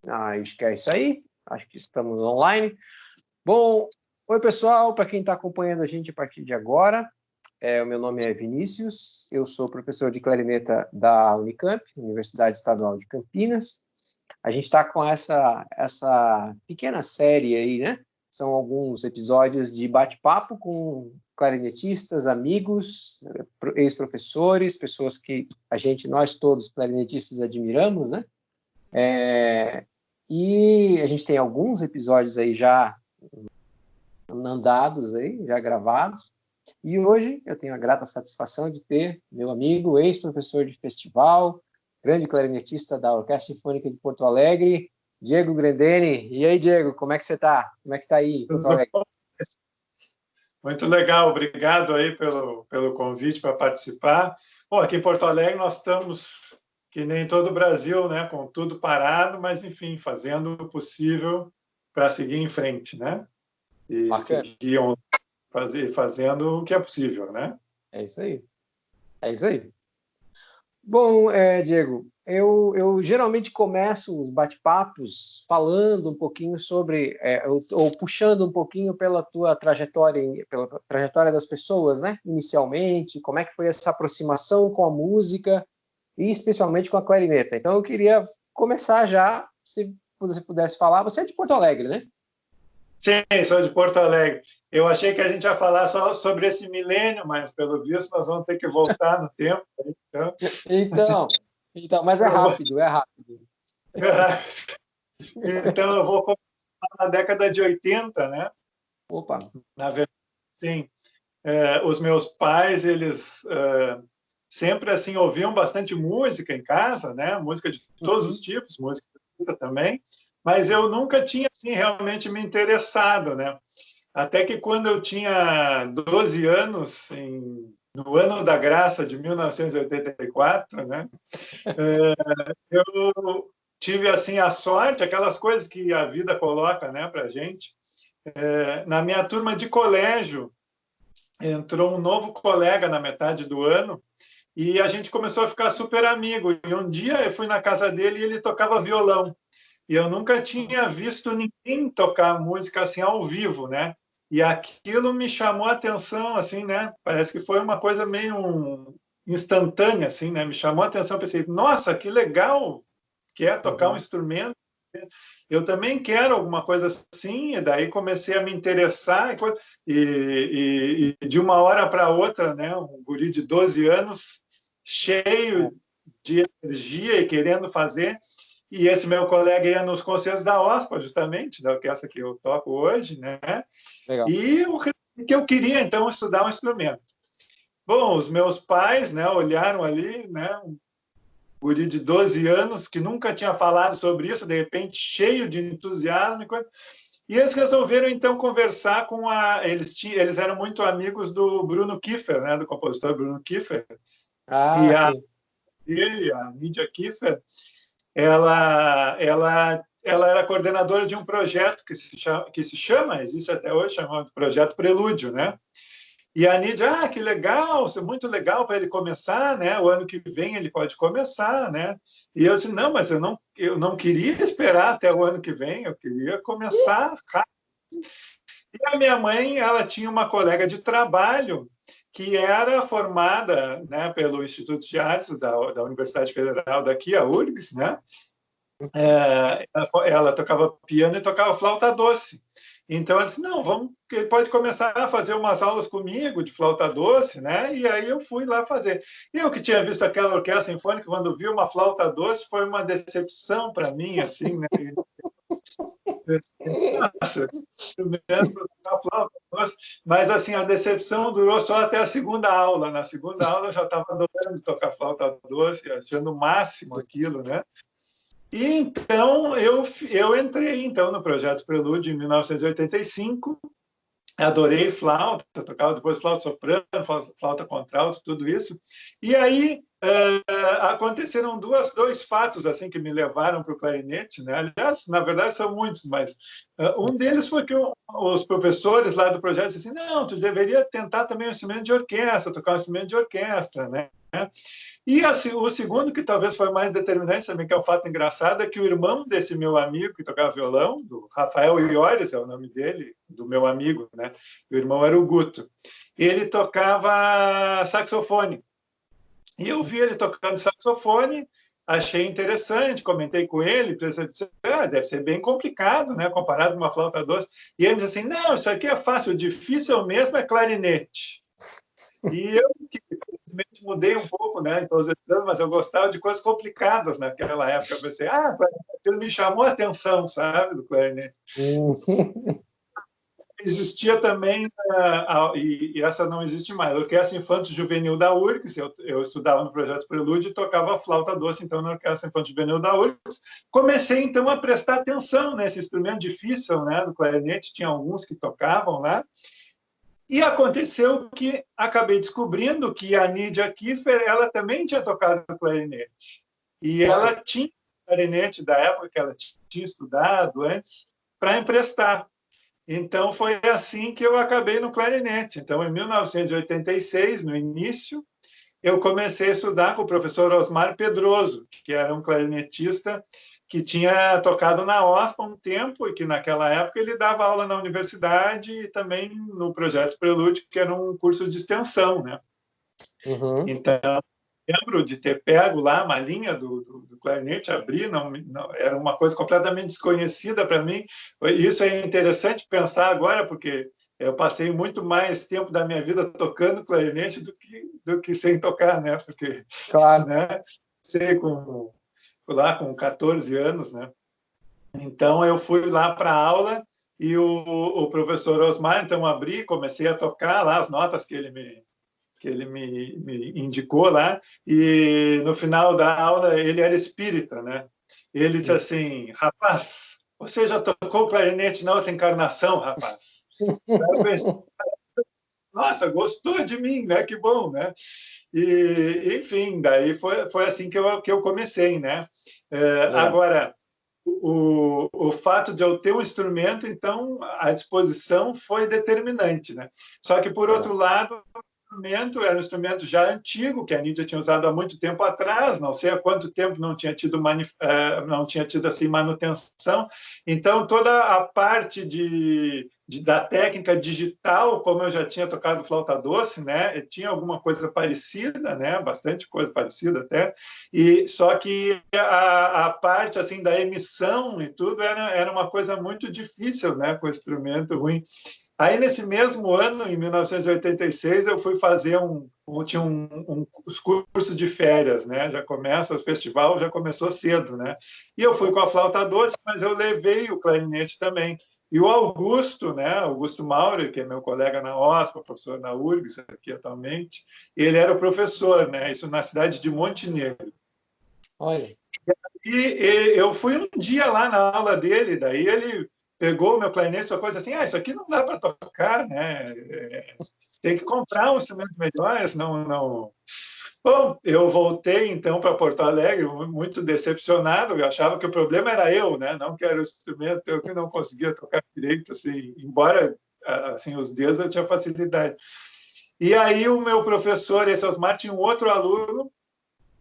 Acho que é isso aí. Acho que estamos online. Bom, oi pessoal, para quem está acompanhando a gente a partir de agora, o meu nome é Vinícius, eu sou professor de clarineta da Unicamp, Universidade Estadual de Campinas. A gente está com essa pequena série aí, né? São alguns episódios de bate-papo com clarinetistas, amigos, ex-professores, pessoas que nós todos clarinetistas admiramos, né? E a gente tem alguns episódios aí já andados aí, já gravados. E hoje eu tenho a grata satisfação de ter meu amigo, ex-professor de festival, grande clarinetista da Orquestra Sinfônica de Porto Alegre, Diego Grendene. E aí, Diego, como é que você está? Como é que está aí em Porto Alegre? Muito legal, obrigado aí pelo convite para participar. Bom, aqui em Porto Alegre nós estamos, que nem todo o Brasil, né, com tudo parado, mas, enfim, fazendo o possível para seguir em frente, né? E Bacana. seguir fazendo o que é possível, né? É isso aí. É isso aí. Bom, Diego, eu geralmente começo os bate-papos falando um pouquinho sobre, ou puxando um pouquinho pela tua trajetória, pela trajetória das pessoas, né? Inicialmente, como é que foi essa aproximação com a música e especialmente com a clarineta. Então, eu queria começar já, se você pudesse falar. Você é de Porto Alegre, né? Sim, sou de Porto Alegre. Eu achei que a gente ia falar só sobre esse milênio, mas, pelo visto, nós vamos ter que voltar no tempo. Então, mas é rápido, é rápido. Então, eu vou começar na década de 80, né? Opa! Na verdade, sim. Os meus pais, eles sempre assim ouviam bastante música em casa, né? Música de todos os tipos, música também, mas eu nunca tinha assim realmente me interessado, né? Até que quando eu tinha 12 anos, no ano da graça de 1984, né? Eu tive assim a sorte, aquelas coisas que a vida coloca, né, para gente. Na minha turma de colégio entrou um novo colega na metade do ano e a gente começou a ficar super amigo. E um dia eu fui na casa dele e ele tocava violão. E eu nunca tinha visto ninguém tocar música assim ao vivo, né? E aquilo me chamou a atenção, assim, né? Parece que foi uma coisa meio instantânea, assim, né? Me chamou a atenção, pensei, nossa, que legal que é tocar um instrumento. Eu também quero alguma coisa assim, e daí comecei a me interessar, e de uma hora para outra, né? Um guri de 12 anos, cheio de energia e querendo fazer. E esse meu colega ia nos concertos da OSPA, justamente, da orquestra que eu toco hoje, né? Legal. E o que eu queria, então, estudar um instrumento. Bom, os meus pais, né, olharam ali, né, um guri de 12 anos que nunca tinha falado sobre isso, de repente cheio de entusiasmo, e eles resolveram, então, conversar com eles eram muito amigos do Bruno Kiefer, né, do compositor Bruno Kiefer, e a Nídia Kiefer, ela era coordenadora de um projeto que se chama, existe até hoje, chamado Projeto Prelúdio, né? E a Nídia, que legal, isso é muito legal para ele começar, né? O ano que vem ele pode começar, né? E eu disse, não, mas eu não queria esperar até o ano que vem, eu queria começar rápido. E a minha mãe, ela tinha uma colega de trabalho que era formada, né, pelo Instituto de Artes da Universidade Federal daqui, a URGS, né? Ela tocava piano e tocava flauta doce. Então, ela disse, não, ele pode começar a fazer umas aulas comigo de flauta doce, né? E aí eu fui lá fazer. Eu que tinha visto aquela orquestra sinfônica, quando vi uma flauta doce, foi uma decepção para mim, assim, né? Nossa, mas assim, a decepção durou só até a segunda aula. Na segunda aula eu já estava adorando tocar flauta doce, achando o máximo aquilo, né? E então eu entrei então no Projeto Prelúdio em 1985, adorei flauta, tocava depois flauta soprano, flauta contralto, tudo isso. E aí aconteceram dois fatos assim que me levaram para o clarinete, né? Aliás, na verdade são muitos, mas um deles foi que os professores lá do projeto disseram assim, não, tu deveria tentar também um instrumento de orquestra, tocar um instrumento de orquestra, né? E assim, o segundo, que talvez foi mais determinante também, que é um fato engraçado, é que o irmão desse meu amigo que tocava violão, do Rafael Iores, é o nome dele, do meu amigo, né? O irmão era o Guto. Ele tocava saxofone. E eu vi ele tocando saxofone, achei interessante, comentei com ele, pensei, deve ser bem complicado, né, comparado com uma flauta doce. E ele disse assim, não, isso aqui é fácil, o difícil mesmo é clarinete. E eu, que infelizmente mudei um pouco, né, em todos esses anos, mas eu gostava de coisas complicadas naquela época. Eu pensei, aquilo me chamou a atenção, sabe, do clarinete. Existia também, e essa não existe mais, a Orquestra Infanto Juvenil da URGS, eu estudava no Projeto Prelúdio e tocava flauta doce, então, na Orquestra Infanto Juvenil da URGS. Comecei, então, a prestar atenção nesse instrumento difícil, né, do clarinete, tinha alguns que tocavam lá, e aconteceu que acabei descobrindo que a Nídia Kiefer, ela também tinha tocado clarinete, e ela tinha clarinete da época que ela tinha estudado antes, para emprestar. Então, foi assim que eu acabei no clarinete. Então, em 1986, no início, eu comecei a estudar com o professor Osmar Pedroso, que era um clarinetista que tinha tocado na OSPA um tempo e que, naquela época, ele dava aula na universidade e também no Projeto Prelúdio, que era um curso de extensão, né? Uhum. Então, lembro de ter pego lá a malinha do clarinete, abrir, não, era uma coisa completamente desconhecida para mim. Isso é interessante pensar agora, porque eu passei muito mais tempo da minha vida tocando clarinete do que sem tocar, né? Porque, Claro. né? Sei lá com 14 anos, né? Então eu fui lá para a aula e o professor Osmar, então abri, comecei a tocar lá as notas que ele me indicou lá, e no final da aula ele era espírita, né? Ele disse assim, rapaz, você já tocou clarinete na outra encarnação, rapaz? Eu pensei, nossa, gostou de mim, né? Que bom, né? E, enfim, daí foi assim que eu comecei, né? Agora, o fato de eu ter um instrumento, então, à disposição foi determinante, né? Só que, por outro lado, era um instrumento já antigo, que a Nídia tinha usado há muito tempo atrás, não sei há quanto tempo não tinha tido, assim, manutenção. Então, toda a parte da técnica digital, como eu já tinha tocado flauta doce, né, tinha alguma coisa parecida, né, bastante coisa parecida até, e só que a parte assim da emissão e tudo era uma coisa muito difícil, né, com o instrumento ruim. Aí, nesse mesmo ano, em 1986, eu fui fazer tinha um curso de férias, né? Já começa, o festival já começou cedo, né? E eu fui com a flauta doce, mas eu levei o clarinete também. E o Augusto, né? Augusto Maurer, que é meu colega na OSPA, professor na URGS aqui atualmente, ele era o professor, né? Isso na cidade de Montenegro. Olha. E eu fui um dia lá na aula dele, daí ele pegou o meu clarinete e coisa assim, isso aqui não dá para tocar, né? Tem que comprar um instrumento melhor, senão não... Bom, eu voltei então para Porto Alegre muito decepcionado, eu achava que o problema era eu, né? Não que era o instrumento, eu que não conseguia tocar direito, assim, embora assim, os dedos eu tinha facilidade. E aí o meu professor, esse Osmar, tinha um outro aluno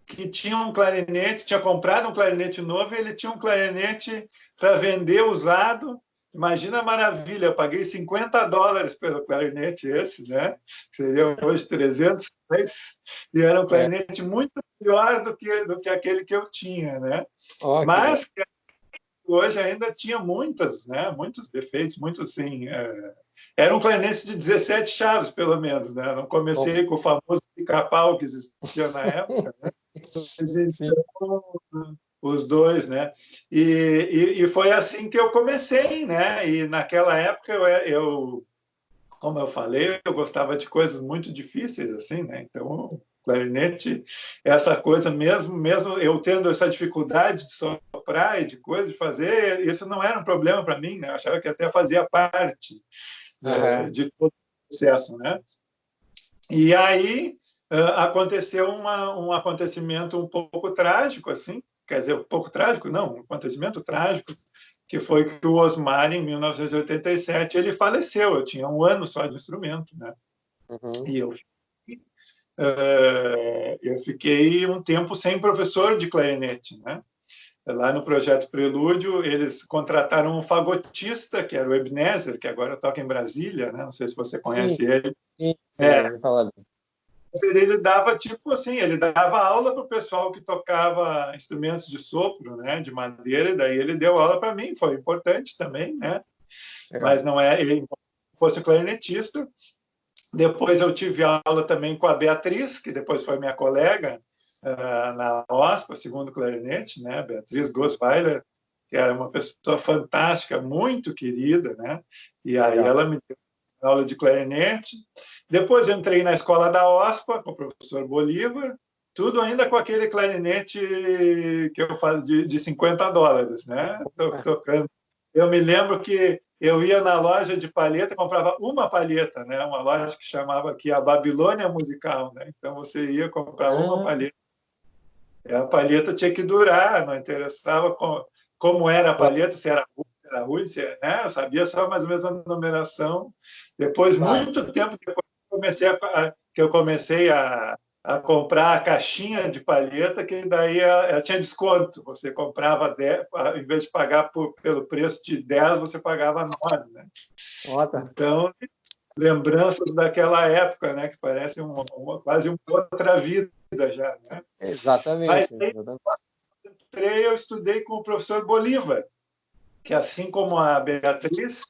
que tinha um clarinete, tinha comprado um clarinete novo e ele tinha um clarinete para vender usado. Imagina a maravilha, eu paguei $50 pelo clarinete esse, né? Seria hoje 300 reais, e era um clarinete muito melhor do que aquele que eu tinha, né? Mas hoje ainda tinha muitos defeitos, assim, era um clarinete de 17 chaves, pelo menos, né? Não comecei com o famoso pica-pau que existia na época, né? Mas, então, os dois, né? E foi assim que eu comecei, né? E naquela época como eu falei, eu gostava de coisas muito difíceis, assim, né? Então, o clarinete, essa coisa mesmo eu tendo essa dificuldade de soprar e de coisa de fazer, isso não era um problema para mim, né? Eu achava que até fazia parte de todo o processo, né? E aí aconteceu um acontecimento um pouco trágico, assim, quer dizer, um pouco trágico, não, um acontecimento trágico, que foi que o Osmar, em 1987, ele faleceu. Eu tinha 1 ano só de instrumento, né? Uhum. E eu fiquei um tempo sem professor de clarinete, né? Lá no Projeto Prelúdio, eles contrataram um fagotista, que era o Ebenezer, que agora toca em Brasília, né? Não sei se você Sim, conhece ele. sim, sim, É, eu ouvi falar dele. ele dava tipo assim, ele dava aula para o pessoal que tocava instrumentos de sopro, né, de madeira, e daí ele deu aula para mim, foi importante também, né? Mas Legal. não é ele fosse clarinetista. Depois eu tive aula também com a Beatriz, que depois foi minha colega na OSPA, segundo clarinete, né? Beatriz Gosweiler, que era uma pessoa fantástica, muito querida, né? E aí Legal. ela me deu aula de clarinete. Depois entrei na escola da OSPA com o professor Bolívar, tudo ainda com aquele clarinete que eu faço de $50, né? Tocando. Eu me lembro que eu ia na loja de palheta, comprava uma palheta, né? Uma loja que chamava aqui a Babilônia Musical, né? Então você ia comprar uma Ah, palheta. E a palheta tinha que durar, não interessava como era a claro, palheta, se era ruim, né? Eu sabia só mais ou menos a numeração. Depois, claro. muito tempo depois, que eu comecei a comprar a caixinha de palheta, que daí ela tinha desconto. Você comprava 10, em vez de pagar pelo preço de 10, você pagava 9, né? Nota. Então, lembranças daquela época, né? Que parece quase uma outra vida já, né? Mas Exatamente. aí eu estudei com o professor Bolívar, que assim como a Beatriz,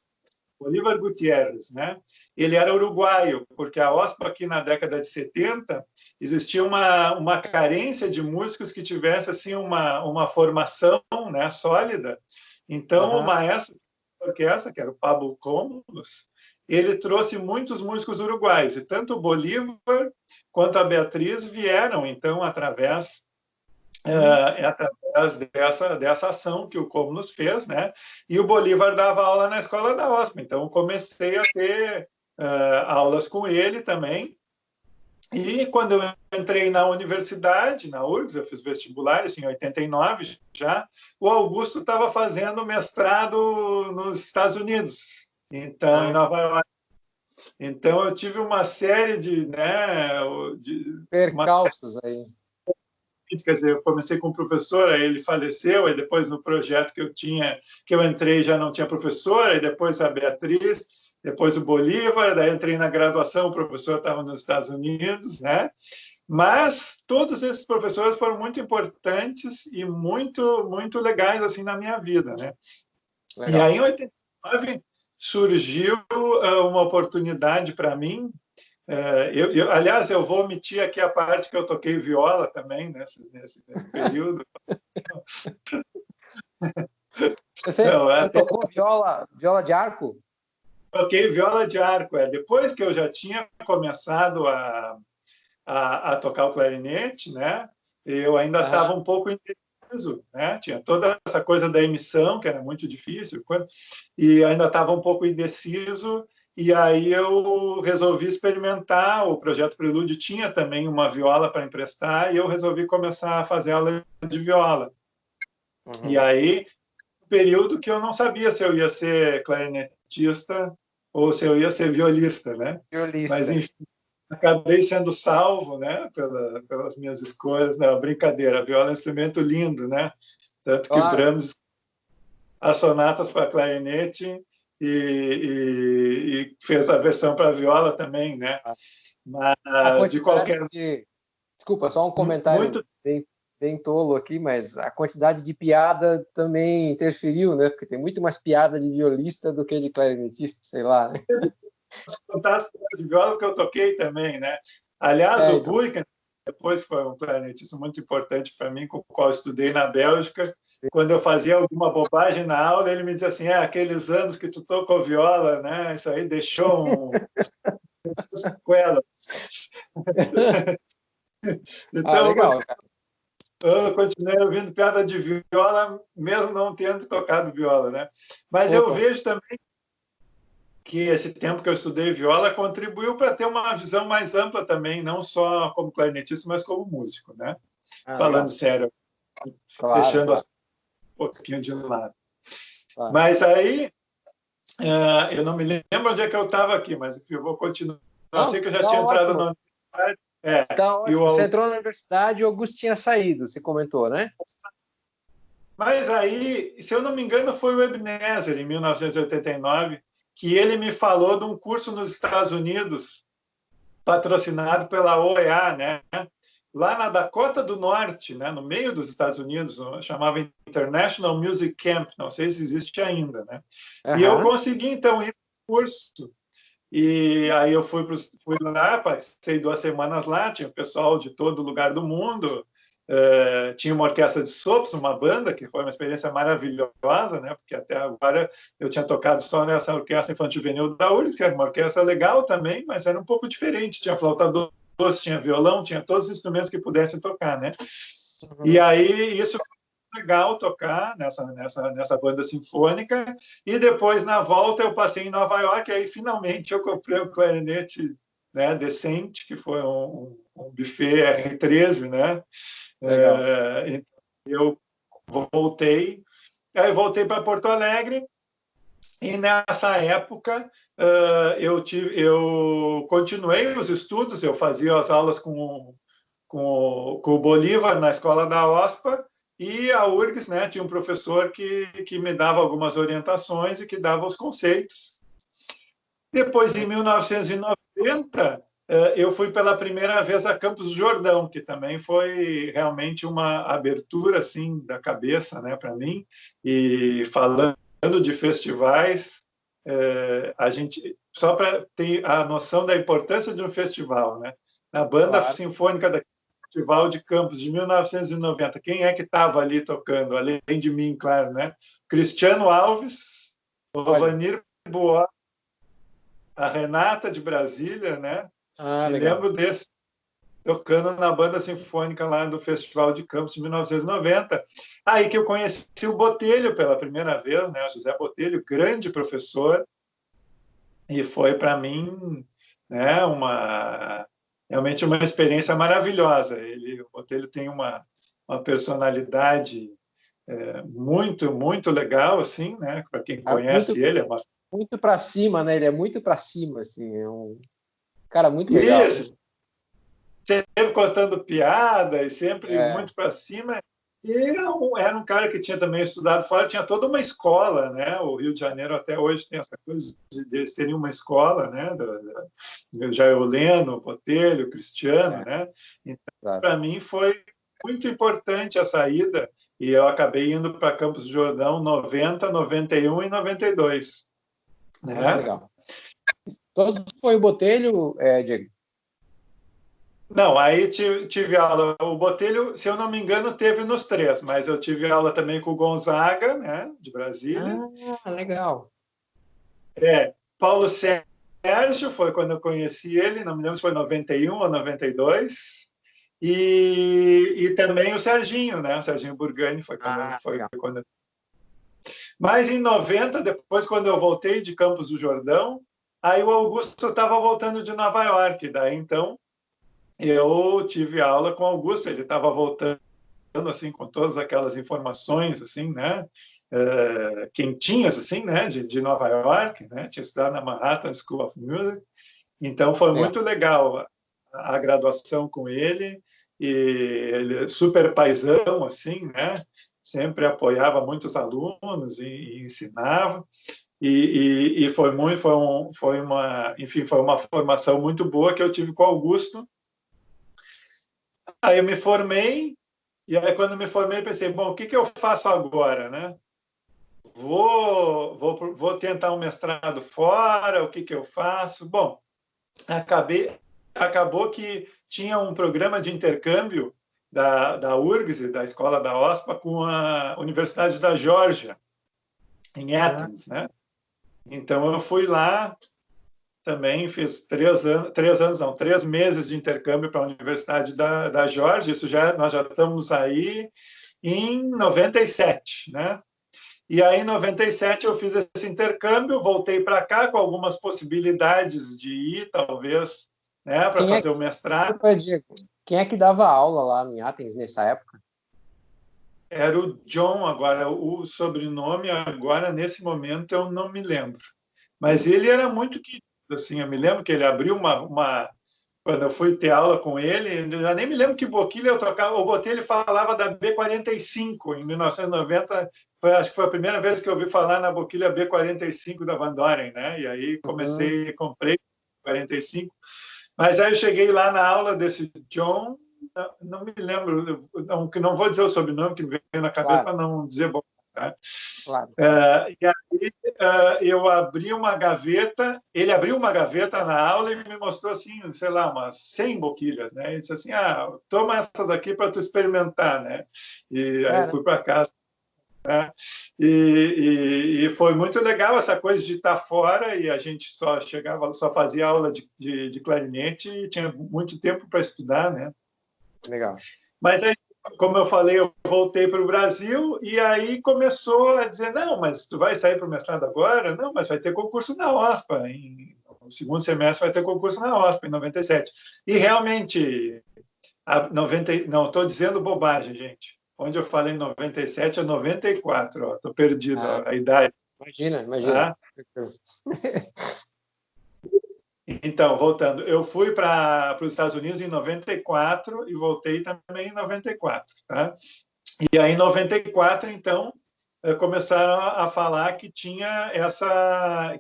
Bolívar Gutierrez, né? Ele era uruguaio, porque a OSPA aqui na década de 70 existia uma carência de músicos que tivesse assim uma formação, né, sólida. Então o Aham. maestro da orquestra, que era o Pablo Cômodos, ele trouxe muitos músicos uruguaios, e tanto o Bolívar quanto a Beatriz vieram então através dessa ação que o Comnos fez, né? E o Bolívar dava aula na escola da OSPA, então comecei a ter aulas com ele também. E quando eu entrei na universidade, na URGS, eu fiz vestibular, isso em 89 já, o Augusto estava fazendo mestrado nos Estados Unidos, então em Ah, Nova York. Então eu tive uma série uma percalços aí. quer dizer, eu comecei com um professor, aí ele faleceu, aí depois no projeto que eu entrei já não tinha professor, aí depois a Beatriz, depois o Bolívar, daí entrei na graduação, o professor estava nos Estados Unidos, né? Mas todos esses professores foram muito importantes e muito legais assim na minha vida, né? E Legal. aí em 89 surgiu uma oportunidade para mim. Aliás, eu vou omitir aqui a parte que eu toquei viola também nesse período. Não, Você até tocou viola de arco? toquei viola de arco. Depois que eu já tinha começado a tocar o clarinete, né? Eu ainda estava Aham. um pouco indeciso, né? Tinha toda essa coisa da emissão, que era muito difícil, e ainda estava um pouco indeciso, e aí eu resolvi experimentar. O Projeto Prelúdio tinha também uma viola para emprestar, e eu resolvi começar a fazer aula de viola. E Uhum. aí, um período que eu não sabia se eu ia ser clarinetista ou se eu ia ser violista, né? Mas, Violista. enfim, acabei sendo salvo, né, pelas minhas escolhas. Não, brincadeira, a viola é um instrumento lindo, né? Tanto que Claro. Brahms, as sonatas para clarinete e fez a versão para viola também, né? A Mas, de quantidade qualquer... de. Desculpa, só um comentário Muito... bem tolo aqui, mas a quantidade de piada também interferiu, né? Porque tem muito mais piada de violista do que de clarinetista, sei lá, né? Fantástico de viola que eu toquei também, né? Aliás, o Então. Gulliken, depois foi um clarinetista muito importante para mim, com o qual eu estudei na Bélgica. Quando eu fazia alguma bobagem na aula, ele me dizia assim: aqueles anos que tu tocou viola, né? Isso aí deixou sequela. Ah, Então, legal, cara. eu continuei ouvindo piada de viola, mesmo não tendo tocado viola, né? Mas eu Opa. vejo também que esse tempo que eu estudei viola contribuiu para ter uma visão mais ampla também, não só como clarinetista, mas como músico, né? Falando Legal. sério, Claro, deixando claro, um pouquinho de lado. claro. Mas aí, eu não me lembro onde é que eu estava aqui, mas enfim, eu vou continuar. Eu sei Não, que eu já tá tinha entrado ótimo. na universidade, Tá e ótimo. Você entrou na universidade e o Augusto tinha saído, você comentou, né? mas aí, se eu não me engano, foi o Ebenezer, em 1989, que ele me falou de um curso nos Estados Unidos, patrocinado pela OEA, né? Lá na Dakota do Norte, né? No meio dos Estados Unidos, chamava International Music Camp, não sei se existe ainda, né? E eu Aham. consegui, então, ir para o curso. E aí eu fui lá, passei 2 semanas lá, tinha pessoal de todo lugar do mundo, tinha uma orquestra de sopros, uma banda, que foi uma experiência maravilhosa, né? Porque até agora eu tinha tocado só nessa orquestra infanto-juvenil da URGS, que era uma orquestra legal também, mas era um pouco diferente, tinha flauta doce, tinha violão, tinha todos os instrumentos que pudessem tocar, né? E Uhum. aí isso foi legal tocar nessa banda sinfônica. E depois, na volta, eu passei em Nova York, e aí finalmente eu comprei um clarinete, né, decente, que foi um buffet R13, né? Legal. Então eu voltei, aí voltei para Porto Alegre, e nessa época eu continuei os estudos, eu fazia as aulas com o Bolívar na escola da OSPA, e a URGS, né, tinha um professor que me dava algumas orientações e que dava os conceitos. Depois, em 1990, eu fui pela primeira vez a Campos do Jordão, que também foi realmente uma abertura assim da cabeça, né, para mim. E falando de festivais, a gente só para ter a noção da importância de um festival, né? Na banda Claro. sinfônica da Festival de Campos de 1990, quem é que estava ali tocando, além de mim, claro, né? Cristiano Alves, Olha. Ovanir Boa, a Renata de Brasília, né? Ah, Me legal. lembro desse, tocando na banda sinfônica lá do Festival de Campos de 1990. Aí que eu conheci o Botelho pela primeira vez, né? José Botelho, grande professor, e foi para mim, né, realmente uma experiência maravilhosa. O Botelho tem uma personalidade muito, muito legal, assim, né? Para quem Ah, muito, conhece ele, muito para cima, né? Ele é muito para cima, assim. É um cara muito legal. isso, sempre contando piada e sempre É, muito para cima. E era um cara que tinha também estudado fora, tinha toda uma escola, né? O Rio de Janeiro até hoje tem essa coisa de eles terem uma escola, né? Do Jair Leno, Botelho, Cristiano, é, né? Então, claro. para mim foi muito importante a saída e eu acabei indo para Campos do Jordão 90, 91 e 92, Ah, né? legal. Todo foi o Botelho, Diego? Não, aí tive aula. O Botelho, se eu não me engano, teve nos três, mas eu tive aula também com o Gonzaga, né, de Brasília. Ah, legal. Paulo Sérgio foi quando eu conheci ele, não me lembro se foi 91 ou 92. E também o Serginho, né? O Serginho Burgani Ah, foi legal. quando. Mas em 90, depois, quando eu voltei de Campos do Jordão, aí o Augusto estava voltando de Nova York. Daí então eu tive aula com o Augusto, ele estava voltando assim com todas aquelas informações assim, né, quentinhas assim, né, de Nova York, né, tinha estudado na Manhattan School of Music, então foi Legal. muito legal a graduação com ele, e ele é super paisão assim, né, sempre apoiava muitos alunos e ensinava, e foi uma, enfim, foi uma formação muito boa que eu tive com o Augusto. Aí eu me formei, e aí quando me formei pensei, bom, o que que eu faço agora, né? Vou tentar um mestrado fora, o que que eu faço? Bom, acabou que tinha um programa de intercâmbio da URGS, da escola da OSPA, com a Universidade da Geórgia, em Ah, Athens, né? Então eu fui lá também, fiz 3 anos, não, 3 meses de intercâmbio para a Universidade da Geórgia, nós já estamos aí em 97, né? E aí, em 97, eu fiz esse intercâmbio, voltei para cá com algumas possibilidades de ir, talvez, né, para fazer o mestrado. Quem é que dava aula lá em Athens nessa época? Era o John, agora, o sobrenome, agora, nesse momento, eu não me lembro. Mas ele era muito querido, assim, eu me lembro que ele abriu quando eu fui ter aula com ele, eu já nem me lembro que boquilha eu tocava, o Botelho falava da B45, em 1990, acho que foi a primeira vez que eu ouvi falar na boquilha B45 da Van Doren, né? E aí comprei 45, mas aí eu cheguei lá na aula desse John, não me lembro, não vou dizer o sobrenome que me veio na cabeça, para não dizer bom. Tá? Claro. E aí eu abri uma gaveta, ele abriu uma gaveta na aula e me mostrou assim, sei lá, umas 100 boquilhas, né? Ele disse assim, toma essas aqui para tu experimentar, né? E aí fui para casa. Né? E foi muito legal essa coisa de estar fora e a gente só fazia aula de clarinete e tinha muito tempo para estudar, né? Legal. Mas aí, como eu falei, eu voltei para o Brasil e aí começou a dizer, não, mas tu vai sair para o mestrado agora? Não, mas vai ter concurso na OSPA. No segundo semestre vai ter concurso na OSPA, em 97. E realmente, não, estou dizendo bobagem, gente. Onde eu falei 97 é 94, estou perdido, a idade. Imagina. Tá? Então, voltando, eu fui para os Estados Unidos em 94 e voltei também em 94. Tá? E aí, em 94, então, começaram a falar que tinha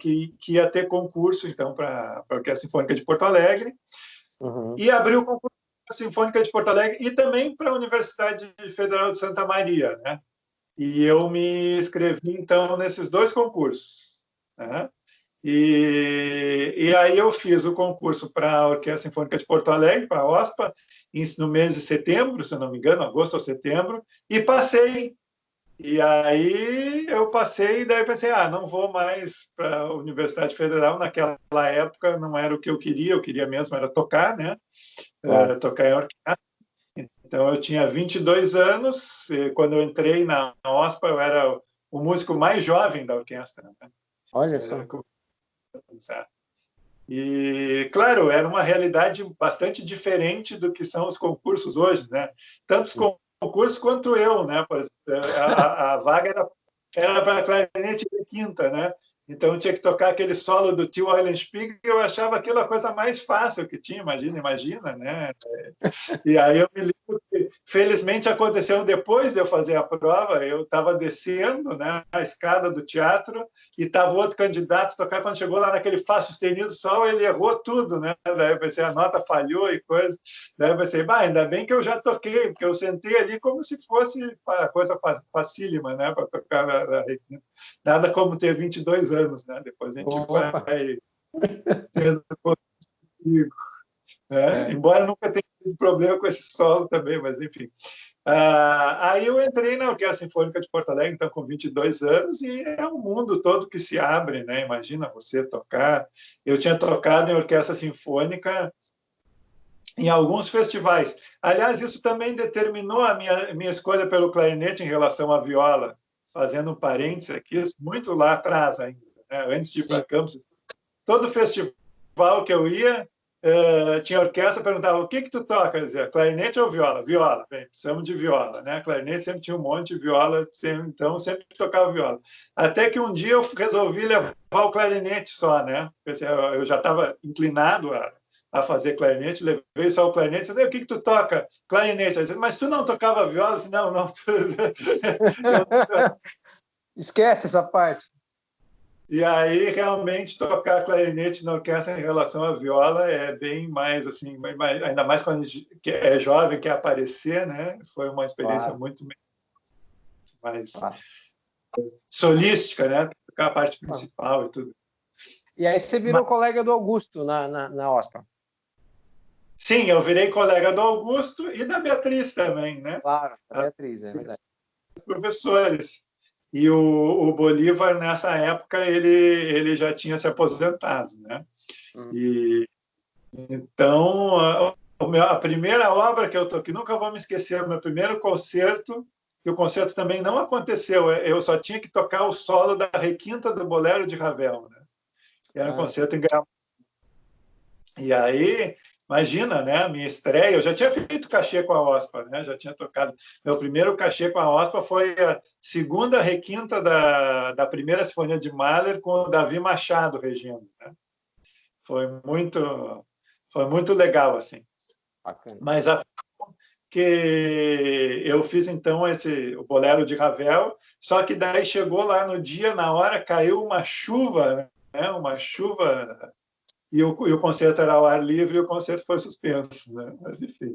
que ia ter concurso, então, para a Orquestra Sinfônica de Porto Alegre, e abriu o concurso para a Sinfônica de Porto Alegre e também para a Universidade Federal de Santa Maria, né? E eu me inscrevi, então, nesses dois concursos, né? E aí eu fiz o concurso para a Orquestra Sinfônica de Porto Alegre, para a OSPA, no mês de setembro, se não me engano, agosto ou setembro, e passei. E aí eu passei e daí pensei, não vou mais para a Universidade Federal. Naquela época não era o que eu queria mesmo era tocar, né? Tocar em orquestra. Então eu tinha 22 anos, e quando eu entrei na OSPA eu era o músico mais jovem da orquestra. Né? Olha só. E, claro, era uma realidade bastante diferente do que são os concursos hoje, né? Tanto os concursos quanto eu, né? A vaga era para clarinete de quinta, né? Então tinha que tocar aquele solo do Tio Eulenspiegel e eu achava aquilo a coisa mais fácil que tinha, imagina, né? E aí eu me lembro que, felizmente, aconteceu depois de eu fazer a prova, eu estava descendo, né, a escada do teatro e estava outro candidato a tocar, quando chegou lá naquele Fá sustenido sol, ele errou tudo, né? Daí eu pensei, a nota falhou e coisa. Daí eu pensei, ainda bem que eu já toquei, porque eu sentei ali como se fosse a coisa facílima, né, para tocar nada como ter 22 anos, né? Depois a gente vai tendo comigo, né? Embora nunca tenha tido problema com esse solo também, mas enfim. Aí eu entrei na Orquestra Sinfônica de Porto Alegre, então com 22 anos, e é um mundo todo que se abre, né? Imagina você tocar. Eu tinha tocado em orquestra sinfônica em alguns festivais. Aliás, isso também determinou a minha escolha pelo clarinete em relação à viola, fazendo um parênteses aqui, muito lá atrás ainda, né? Antes de ir para Campos. Todo festival que eu ia, tinha orquestra, perguntava, o que tu toca? Eu dizia, clarinete ou viola? Viola, bem, precisamos de viola, né? Clarinete sempre tinha um monte de viola, então sempre tocava viola. Até que um dia eu resolvi levar o clarinete só, né? Eu já estava inclinado a fazer clarinete, levei só o clarinete, disse, o que tu toca? Clarinete. Eu disse, mas tu não tocava viola? Eu disse, não. Esquece essa parte. E aí, realmente, tocar clarinete na orquestra em relação à viola é bem mais, assim, ainda mais quando a gente é jovem, quer aparecer, né? Foi uma experiência muito mais solística, né? Tocar a parte principal e tudo. E aí você virou colega do Augusto na OSPA. Sim, eu virei colega do Augusto e da Beatriz também, né? Claro, a Beatriz, é verdade. Professores. E o Bolívar, nessa época, ele já tinha se aposentado, né? E então, a primeira obra que eu toquei, nunca vou me esquecer, o meu primeiro concerto que o concerto também não aconteceu. Eu só tinha que tocar o solo da requinta do Bolero de Ravel, né? Era um concerto em Gramado. E aí, imagina, né? A minha estreia. Eu já tinha feito cachê com a OSPA, né? Já tinha tocado. Meu primeiro cachê com a OSPA foi a segunda requinta da primeira sinfonia de Mahler com o Davi Machado regindo, né? Foi muito legal, assim. Bacana. Mas que eu fiz então o Bolero de Ravel, só que daí chegou lá no dia, na hora, caiu uma chuva, né? Uma chuva, e o concerto era ao ar livre e o concerto foi suspenso, né? Mas enfim.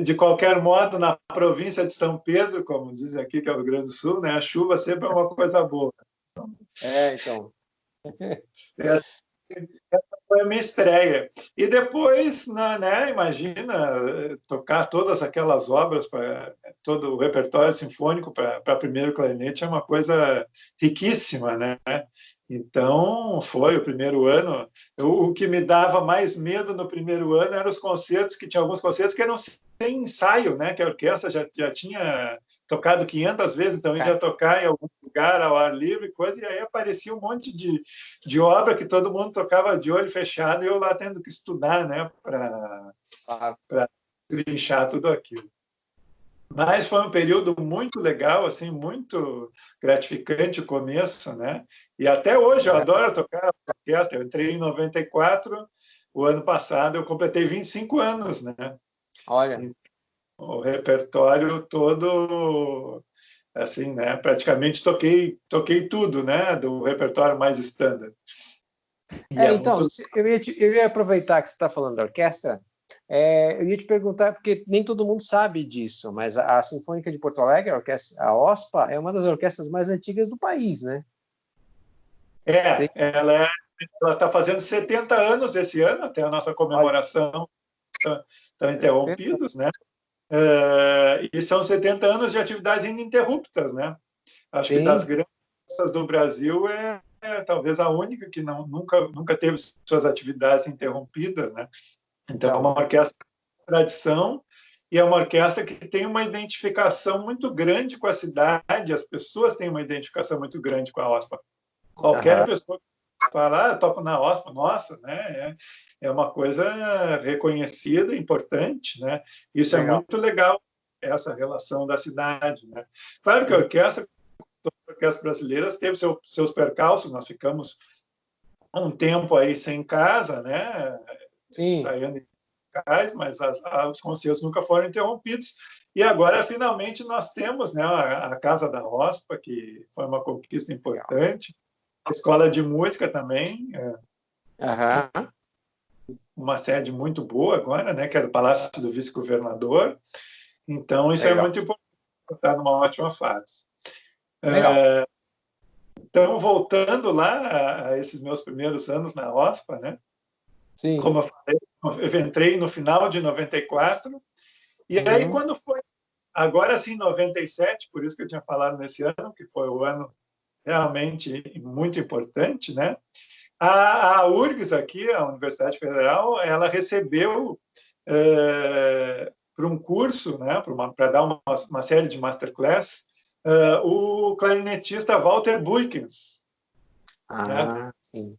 De qualquer modo, na província de São Pedro, como dizem aqui, que é o Rio Grande do Sul, né? A chuva sempre é uma coisa boa. Então. Essa foi a minha estreia. E depois, né, imagina, tocar todas aquelas obras, todo o repertório sinfônico para primeiro clarinete é uma coisa riquíssima, né? Então, foi o primeiro ano. O que me dava mais medo no primeiro ano eram os concertos, que tinha alguns concertos que eram sem ensaio, né? Que a orquestra já tinha tocado 500 vezes, então ia tocar em algum lugar ao ar livre, coisa, e aí aparecia um monte de obra que todo mundo tocava de olho fechado, e eu lá tendo que estudar, né? Para trinchar tudo aquilo. Mas foi um período muito legal, assim, muito gratificante o começo, né? E até hoje eu adoro tocar orquestra. Eu entrei em 94, o ano passado eu completei 25 anos, né? Olha. E o repertório todo, assim, né? Praticamente toquei tudo, né? Do repertório mais standard. Então, eu ia aproveitar que você está falando da orquestra. Eu ia te perguntar, porque nem todo mundo sabe disso, mas a Sinfônica de Porto Alegre, a OSPA, é uma das orquestras mais antigas do país, né? Ela está fazendo 70 anos esse ano, até a nossa comemoração estão interrompidos, né? E são 70 anos de atividades ininterruptas, né? Acho que das grandes orquestras do Brasil talvez a única que nunca teve suas atividades interrompidas, né? Então, é uma orquestra de tradição e é uma orquestra que tem uma identificação muito grande com a cidade, as pessoas têm uma identificação muito grande com a OSPA. Qualquer pessoa que fala, eu toco na OSPA, nossa, né? É uma coisa reconhecida, importante, né? Isso legal. É muito legal, essa relação da cidade, né? Claro que a orquestra, todas as orquestras brasileiras teve seus percalços, nós ficamos um tempo aí sem casa, né? Saindo de casa, mas os concertos nunca foram interrompidos. E agora, finalmente, nós temos, né, a Casa da OSPA, que foi uma conquista importante. A Escola de Música também. Uma sede muito boa agora, né, que é do Palácio do Vice-Governador. Então, isso legal. É muito importante, está numa ótima fase. Então, voltando lá a esses meus primeiros anos na OSPA, né? Sim. Como eu falei, eu entrei no final de 94, e aí quando foi, agora sim, 97, por isso que eu tinha falado nesse ano, que foi o ano realmente muito importante, né? A URGS aqui, a Universidade Federal, ela recebeu para um curso, né, para dar uma série de masterclass, o clarinetista Walter Buykens. Né? Sim.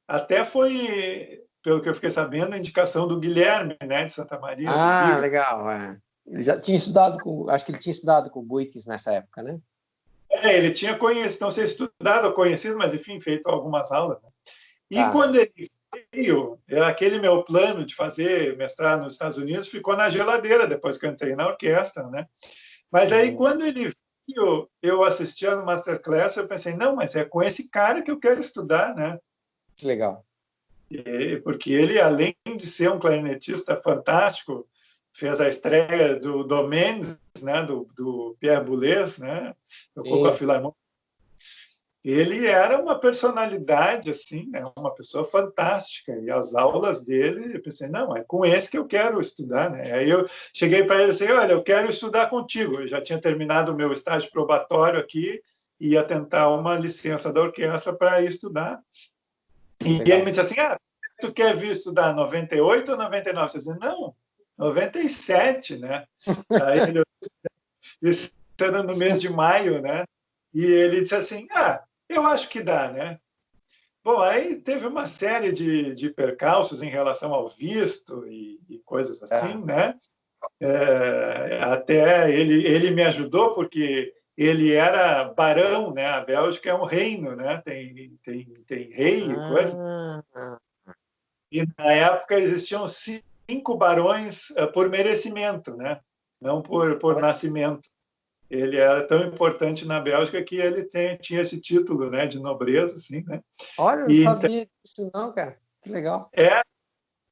Até foi, pelo que eu fiquei sabendo, a indicação do Guilherme, né, de Santa Maria. Legal. Ele já tinha estudado acho que ele tinha estudado com o Buykens nessa época, né? Ele tinha conhecido, não sei se estudado ou conhecido, mas enfim, feito algumas aulas. Né? E quando ele veio, aquele meu plano de fazer mestrado nos Estados Unidos ficou na geladeira depois que eu entrei na orquestra, né? Mas aí, quando ele veio, eu assistia no Masterclass, eu pensei, não, mas é com esse cara que eu quero estudar, né? Que legal. Porque ele, além de ser um clarinetista fantástico, fez a estreia do Domenz, né, do Pierre Boulez, né, tocou com a Filarmônica. Ele era uma personalidade, assim, né, uma pessoa fantástica, e as aulas dele, eu pensei, não, é com esse que eu quero estudar, né? Aí eu cheguei para ele e disse, olha, eu quero estudar contigo. Eu já tinha terminado o meu estágio probatório aqui, e ia tentar uma licença da orquestra para ir estudar. E ele me disse assim, tu quer vir estudar 98 ou 99? Você disse, não, 97, né? Aí isso era no mês de maio, né? E ele disse assim, eu acho que dá, né? Bom, aí teve uma série de percalços em relação ao visto e coisas assim, né? Até ele me ajudou porque ele era barão, né? A Bélgica é um reino, né? Tem rei e coisa. E na época existiam 5 barões por merecimento, né? Não por nascimento. Ele era tão importante na Bélgica que ele tinha esse título, né, de nobreza, assim, né? Olha, eu não sabia disso não, cara. Que legal.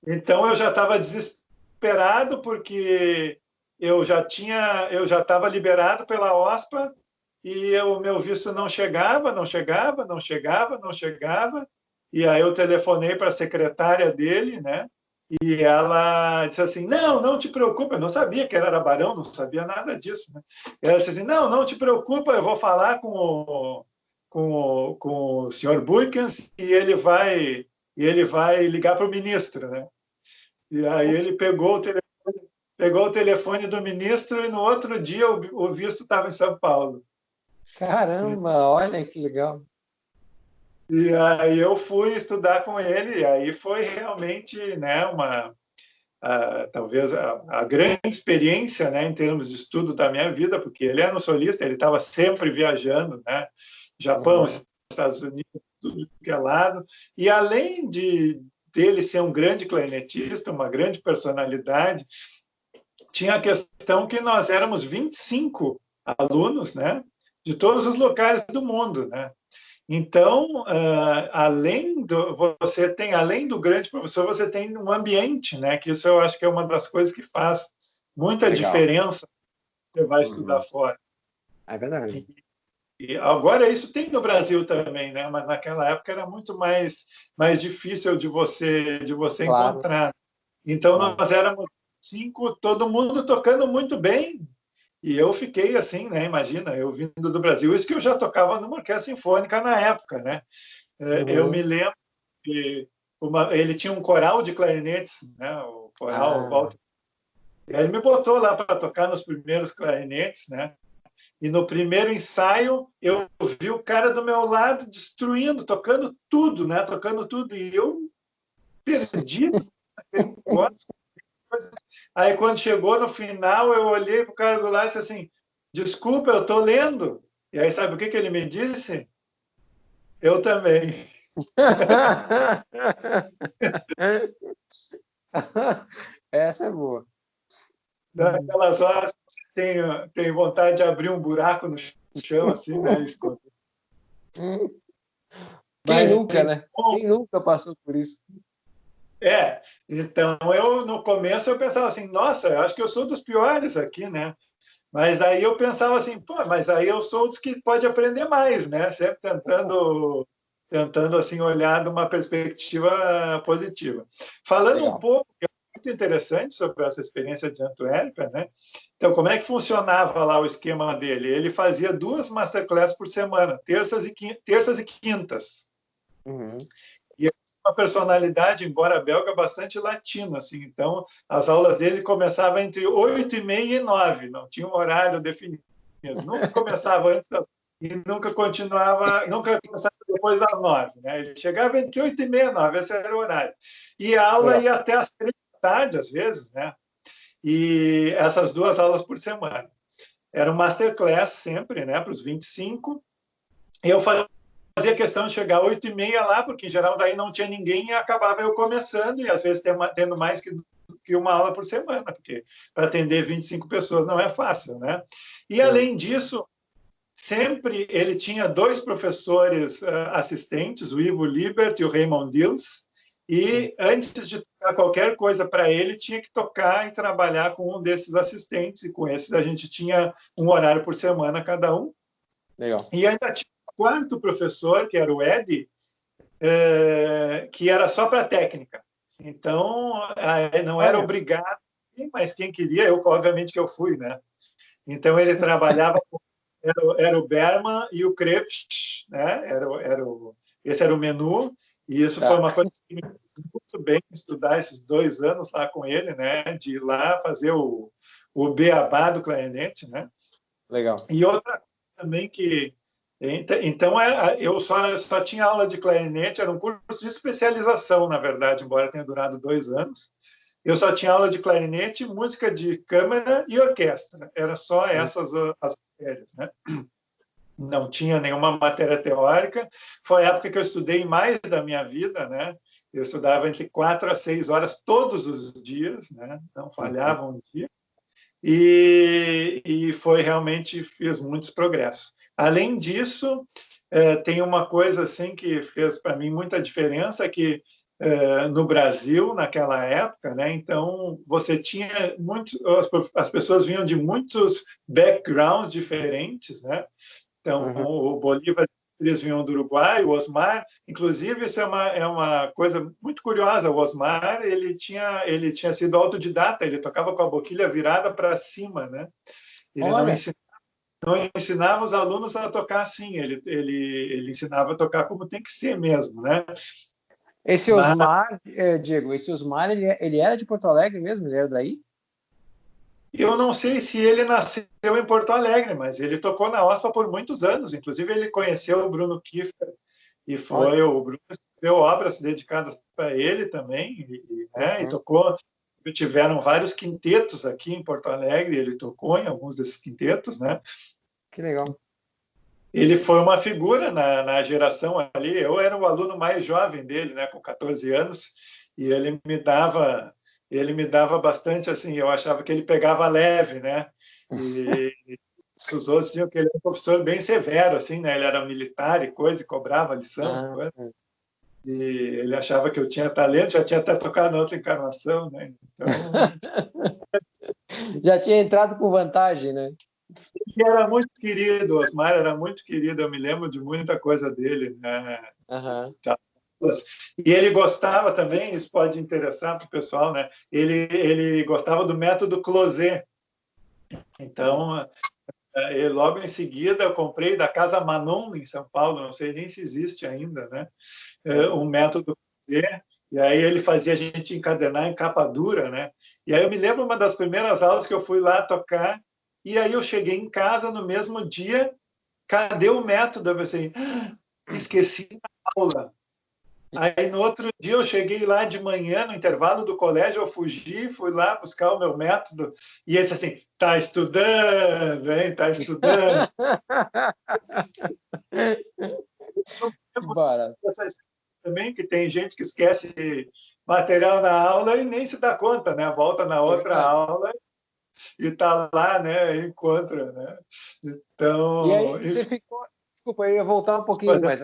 Então eu já estava desesperado porque eu já estava liberado pela OSPA e o meu visto não chegava, não chegava, não chegava, não chegava. E aí eu telefonei para a secretária dele, né? E ela disse assim, não te preocupa, eu não sabia que ela era barão, não sabia nada disso, né? Ela disse assim, não te preocupa, eu vou falar com o senhor Buykens e ele vai ligar para o ministro, né? E aí ele pegou o telefone do ministro e no outro dia o visto estava em São Paulo. Caramba, olha que legal. E aí eu fui estudar com ele, e aí foi realmente, né, talvez a grande experiência, né, em termos de estudo da minha vida, porque ele era um solista, ele estava sempre viajando, né, Japão, Estados Unidos, tudo que é lado, e além dele ser um grande clarinetista, uma grande personalidade, tinha a questão que nós éramos 25 alunos, né, de todos os locais do mundo, né. Então, além do grande professor, você tem um ambiente, né? Que isso eu acho que é uma das coisas que faz muita diferença quando você vai estudar fora. É verdade. E agora isso tem no Brasil também, né? Mas naquela época era muito mais difícil de você encontrar. Então nós éramos 5, todo mundo tocando muito bem. E eu fiquei assim, né? Imagina, eu vindo do Brasil, isso que eu já tocava numa orquestra sinfônica na época, né? Eu me lembro que ele tinha um coral de clarinetes, né? O coral Walter. E aí ele me botou lá para tocar nos primeiros clarinetes, né? E no primeiro ensaio eu vi o cara do meu lado destruindo, tocando tudo, né? Tocando tudo e eu perdi aquele negócio. Aí quando chegou no final eu olhei para o cara do lado e disse assim: "Desculpa, eu estou lendo". E aí sabe o que ele me disse? Eu também. Essa é boa. Naquelas horas você tem vontade de abrir um buraco no chão, assim, né? Quem nunca, né? Quem nunca passou por isso? Então no começo eu pensava assim, nossa, eu acho que eu sou dos piores aqui, né? Mas aí eu pensava assim, pô, mas aí eu sou dos que pode aprender mais, né? Sempre tentando assim olhar de uma perspectiva positiva. Falando um pouco, que é muito interessante sobre essa experiência de Antuérpia, né? Então, como é que funcionava lá o esquema dele? Ele fazia 2 masterclass por semana, terças e quintas. E uma personalidade, embora belga, bastante latino, assim. Então, as aulas dele começavam entre 8h30 e 9, não tinha um horário definido. Nunca começava antes e nunca começava depois das 9, né? Ele chegava entre 8h30 e 9, esse era o horário. E a aula ia até às 3 da tarde, às vezes, né? E essas 2 aulas por semana. Era um masterclass sempre, né, para os 25. E eu fazia questão de chegar às 8h30 lá, porque em geral daí não tinha ninguém e acabava eu começando, e às vezes tendo mais que uma aula por semana, porque para atender 25 pessoas não é fácil, né? E além disso, sempre ele tinha 2 professores assistentes, o Ivo Libert e o Raymond Dills, e antes de tocar qualquer coisa para ele, tinha que tocar e trabalhar com um desses assistentes, e com esses a gente tinha um horário por semana cada um. Legal. E ainda tinha um 4º professor, que era o Ed, que era só para técnica. Então, não era obrigado, mas quem queria, obviamente que eu fui, né? Então, ele trabalhava, era o Berman e o Krebs, né? Esse era o menu, E isso foi uma coisa que me fez muito bem estudar esses 2 anos lá com ele, né? De ir lá fazer o beabá do clarinete, né? Legal. E outra coisa também que... Então, eu só tinha aula de clarinete, era um curso de especialização, na verdade, embora tenha durado 2 anos. Eu só tinha aula de clarinete, música de câmara e orquestra. Era só essas as matérias, né? Não tinha nenhuma matéria teórica. Foi a época que eu estudei mais da minha vida, né? Eu estudava entre 4 a 6 horas todos os dias, né? Não falhava um dia. E foi realmente, fiz muitos progressos. Além disso, tem uma coisa assim que fez para mim muita diferença, que no Brasil, naquela época, né? Então, você tinha muitos... As pessoas vinham de muitos backgrounds diferentes, né? Então, o Bolívar, eles vinham do Uruguai, o Osmar, inclusive, isso é uma coisa muito curiosa, o Osmar, ele tinha sido autodidata, ele tocava com a boquilha virada para cima, né? Ele não ensinava os alunos a tocar assim, ele ensinava a tocar como tem que ser mesmo, né? Esse Osmar, Diego, esse Osmar, ele era de Porto Alegre mesmo? Ele era daí? Eu não sei se ele nasceu em Porto Alegre, mas ele tocou na OSPA por muitos anos. Inclusive, ele conheceu o Bruno Kiefer e o Bruno escreveu obras dedicadas para ele também, né? E tocou. Tiveram vários quintetos aqui em Porto Alegre, ele tocou em alguns desses quintetos, né? Que legal. Ele foi uma figura na geração ali. Eu era o aluno mais jovem dele, né, com 14 anos, e ele me dava bastante assim, eu achava que ele pegava leve, né? E os outros diziam que ele era um professor bem severo, assim, né? Ele era militar e coisa, e cobrava lição, coisa. E ele achava que eu tinha talento, já tinha até tocado na outra encarnação, né? Então... Já tinha entrado com vantagem, né? Ele era muito querido, o Osmar era muito querido, eu me lembro de muita coisa dele, né? E ele gostava também, isso pode interessar para o pessoal, né? Ele gostava do método Closet. Então, logo em seguida, eu comprei da Casa Manon, em São Paulo, não sei nem se existe ainda, né? Um método Closet. E aí ele fazia a gente encadenar em capa dura, né? E aí eu me lembro uma das primeiras aulas que eu fui lá tocar, e aí eu cheguei em casa no mesmo dia, cadê o método? Eu pensei, esqueci a aula. Aí no outro dia eu cheguei lá de manhã, no intervalo do colégio, eu fugi, fui lá buscar o meu método, e ele disse assim, tá estudando, hein? Tá estudando. Que barato. Também que tem gente que esquece material na aula e nem se dá conta, né? Volta na outra aula e está lá, né? Encontra, né? Então, e aí você ficou... Desculpa, eu ia voltar um pouquinho, mas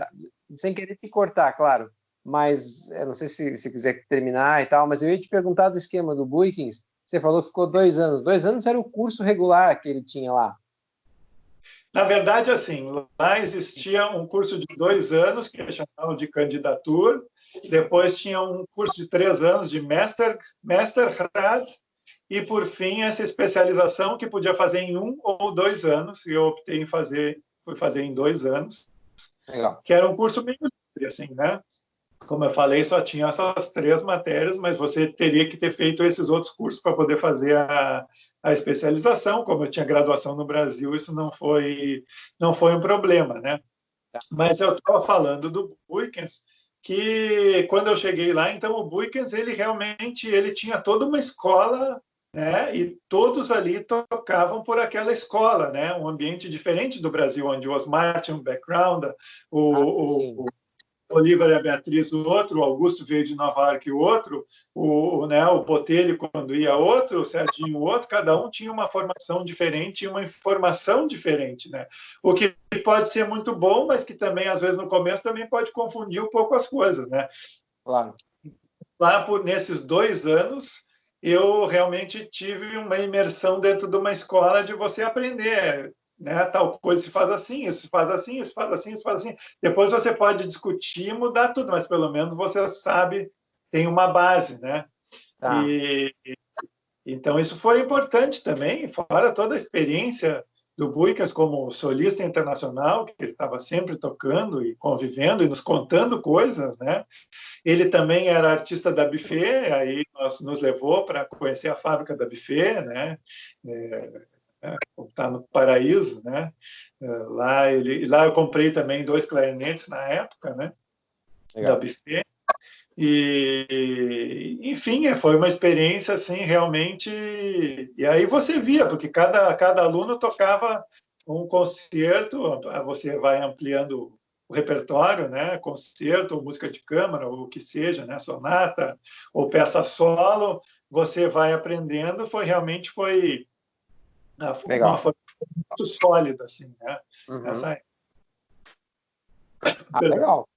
sem querer te cortar, claro. Mas eu não sei se quiser terminar e tal, mas eu ia te perguntar do esquema do Buikins. Você falou que ficou 2 anos. 2 anos era o curso regular que ele tinha lá. Na verdade, assim, lá existia um curso de 2 anos, que eles chamavam de candidatura, depois tinha um curso de 3 anos de Mestergrad, e, por fim, essa especialização que podia fazer em 1 ou 2 anos, e eu optei fui fazer em 2 anos, Legal. Que era um curso meio livre, assim, né? Como eu falei, só tinha essas 3 matérias, mas você teria que ter feito esses outros cursos para poder fazer a especialização. Como eu tinha graduação no Brasil, isso não foi um problema, né? Mas eu estava falando do Buikens, que quando eu cheguei lá, então o Buikens, ele realmente tinha toda uma escola, né? E todos ali tocavam por aquela escola, né? Um ambiente diferente do Brasil, onde o Osmar tinha um background, o Bolívar e a Beatriz o outro, o Augusto veio de Nova York o outro, o Botelho quando ia outro, o Serginho o outro, cada um tinha uma formação diferente e uma informação diferente, né? O que pode ser muito bom, mas que também, às vezes, no começo também pode confundir um pouco as coisas, né? Claro. Lá, nesses 2 anos, eu realmente tive uma imersão dentro de uma escola de você aprender, né? Tal coisa se faz assim, isso se faz assim, isso faz assim, isso faz assim. Depois você pode discutir e mudar tudo, mas pelo menos você sabe, tem uma base, né? Tá. Então isso foi importante também, fora toda a experiência do Buicas como solista internacional, que ele estava sempre tocando e convivendo e nos contando coisas, né? Ele também era artista da Buffet, aí nos levou para conhecer a fábrica da Buffet, né? Está no Paraíso, né? Lá eu comprei também 2 clarinetes na época, né? Legal. Da Buffet. E, enfim, foi uma experiência assim realmente. E aí você via, porque cada aluno tocava um concerto, você vai ampliando o repertório, né? Concerto, ou música de câmara, ou o que seja, né? Sonata ou peça solo, você vai aprendendo. Realmente foi uma Legal. formação muito sólida, assim, né? Uhum. Perdão. Legal.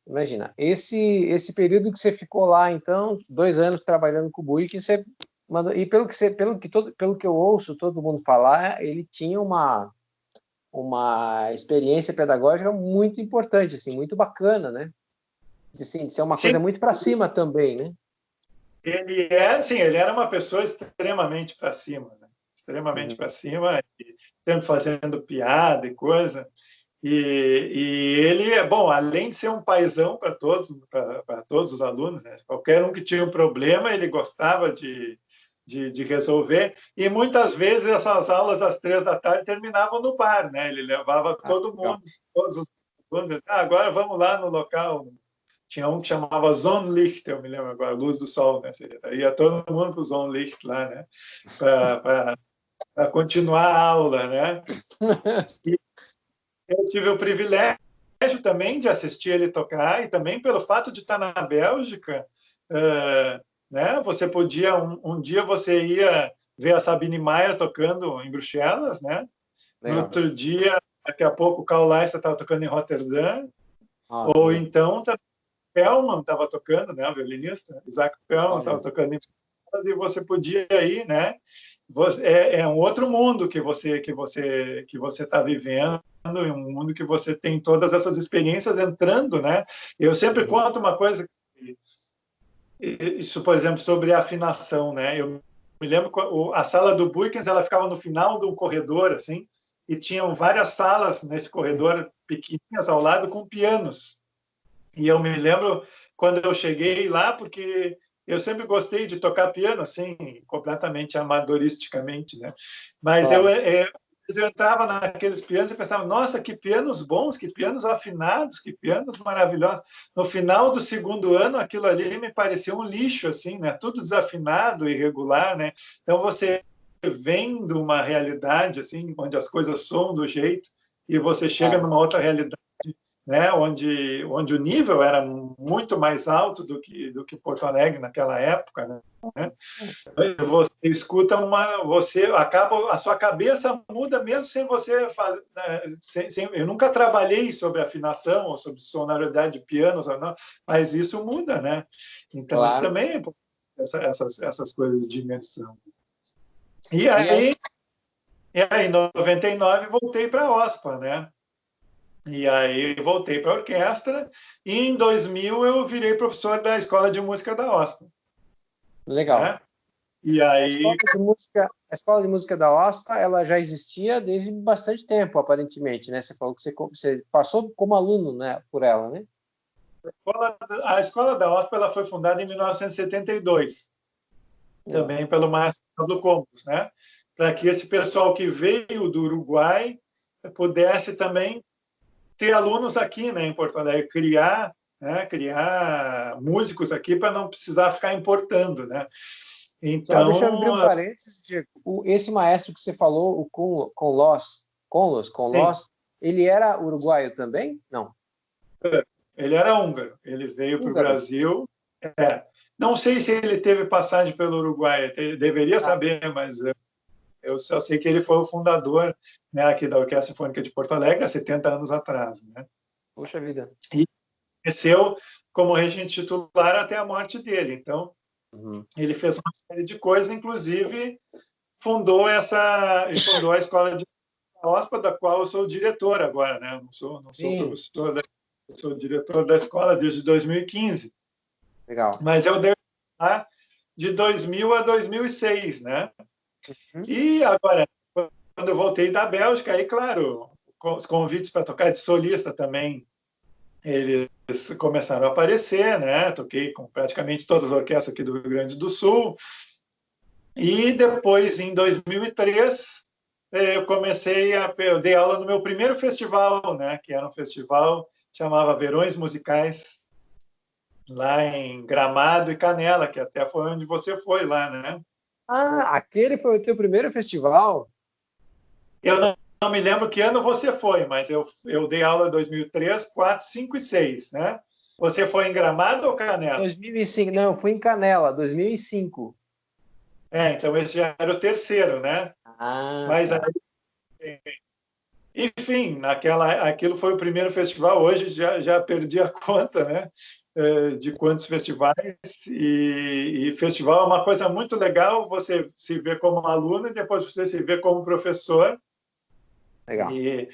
Imagina, esse período que você ficou lá, então, 2 anos trabalhando com o Buick, você mandou, e pelo que eu ouço todo mundo falar, ele tinha uma experiência pedagógica muito importante, assim, muito bacana, né? De ser uma Sim, coisa muito para cima também, né? ele era uma pessoa extremamente para cima, né? Extremamente Uhum. para cima, sempre fazendo piada e coisa. E ele, bom, além de ser um paizão para todos os alunos, né? Qualquer um que tinha um problema, ele gostava de resolver. E muitas vezes essas aulas às 3 da tarde terminavam no bar, né? Ele levava todo Legal. mundo, todos os alunos, agora vamos lá no local. Tinha um que chamava Zonlicht, eu me lembro agora, Luz do Sol, né? Ia todo mundo para o Zonlicht lá, né? Para continuar a aula, né? E eu tive o privilégio também de assistir ele tocar, e também pelo fato de estar na Bélgica, né? Você podia, um dia você ia ver a Sabine Mayer tocando em Bruxelas, né? No Legal. outro dia, daqui a pouco, o Karl Leicester estava tocando em Roterdã, ou Legal. então Pellman estava tocando, né? O violinista, Isaac Pellman estava tocando em Bruxelas, e você podia ir, né? É um outro mundo que você está vivendo, um mundo que você tem todas essas experiências entrando, né? Eu sempre conto uma coisa, isso, por exemplo, sobre a afinação, né? Eu me lembro a sala do Buikens, ela ficava no final de um corredor, assim, e tinham várias salas nesse corredor pequenininhas ao lado com pianos. E eu me lembro quando eu cheguei lá, porque eu sempre gostei de tocar piano, assim, completamente amadoristicamente, né? Mas Claro. eu entrava naqueles pianos e pensava, nossa, que pianos bons, que pianos afinados, que pianos maravilhosos. No final do 2º ano, aquilo ali me parecia um lixo, assim, né? Tudo desafinado, irregular, né? Então você vendo uma realidade, assim, onde as coisas soam do jeito, e você chega Claro. numa outra realidade, né, onde o nível era muito mais alto do que Porto Alegre naquela época, né? Você escuta a sua cabeça muda mesmo sem você fazer. Eu nunca trabalhei sobre afinação ou sobre sonoridade de pianos, mas isso muda, né? Então isso Claro. também é essas coisas de imersão. E aí? E aí, em 99, voltei para a OSPA, né? E aí voltei para a orquestra, e em 2000 eu virei professor da Escola de Música da OSPA. Legal. Né? E A aí... escola de música da OSPA, ela já existia desde bastante tempo, aparentemente, né? Você falou que você passou como aluno, né, por ela, né? A Escola da OSPA ela foi fundada em 1972, Legal. também pelo maestro Pablo Combos, né? Para que esse pessoal que veio do Uruguai pudesse também ter alunos aqui, né, em Porto Alegre, criar músicos aqui para não precisar ficar importando, né? Só deixa eu abrir Então, um parênteses, Diego. Esse maestro que você falou, o Conlos, ele era uruguaio também? Não. ele era húngaro, ele veio para o Húngaro. Brasil. Não sei se ele teve passagem pelo Uruguai, deveria Ah, saber, mas eu só sei que ele foi o fundador, né, aqui da Orquestra Sinfônica de Porto Alegre, há 70 anos atrás. Né? poxa vida. E cresceu como regente titular até a morte dele. Então, Uhum. ele fez uma série de coisas, inclusive fundou a Escola de OSPA, da qual eu sou diretor agora. Né? Não sou Sim, professor, sou diretor da escola desde 2015. legal. Mas eu dei lá de 2000 a 2006, né? Uhum. E agora, quando eu voltei da Bélgica, aí, claro, os convites para tocar de solista também, eles começaram a aparecer, né? Toquei com praticamente todas as orquestras aqui do Rio Grande do Sul. E depois, em 2003, eu dei aula no meu primeiro festival, né? Que era um festival chamava Verões Musicais, lá em Gramado e Canela, que até foi onde você foi lá, né? Ah, aquele foi o teu primeiro festival? Eu não me lembro que ano você foi, mas eu dei aula em 2003, 4, 5 e 6, né? Você foi em Gramado ou Canela? 2005, não, eu fui em Canela, 2005. Então esse já era o terceiro, né? Ah, Mas, tá. enfim, aquilo foi o primeiro festival. Hoje já perdi a conta, né? De quantos festivais. E festival é uma coisa muito legal, você se vê como aluno e depois você se vê como professor. Legal. E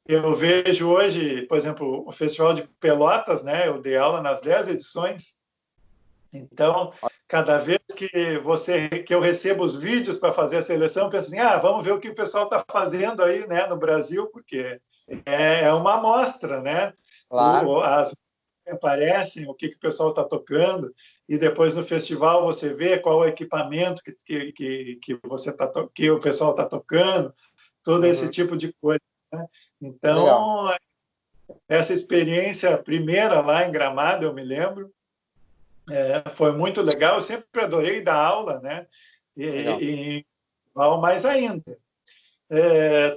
eu vejo hoje, por exemplo, o Festival de Pelotas, né? Eu dei aula nas 10 edições. Então, cada vez que eu recebo os vídeos para fazer a seleção, eu penso assim, vamos ver o que o pessoal está fazendo aí, né, no Brasil, porque é uma amostra, né? Claro. As aparecem, o que o pessoal está tocando, e depois no festival você vê qual o equipamento que o pessoal está tocando, todo esse Uhum. tipo de coisa, né? Legal. Então, essa experiência primeira lá em Gramado, eu me lembro, foi muito legal. Eu sempre adorei dar aula, né? Legal. E mais ainda.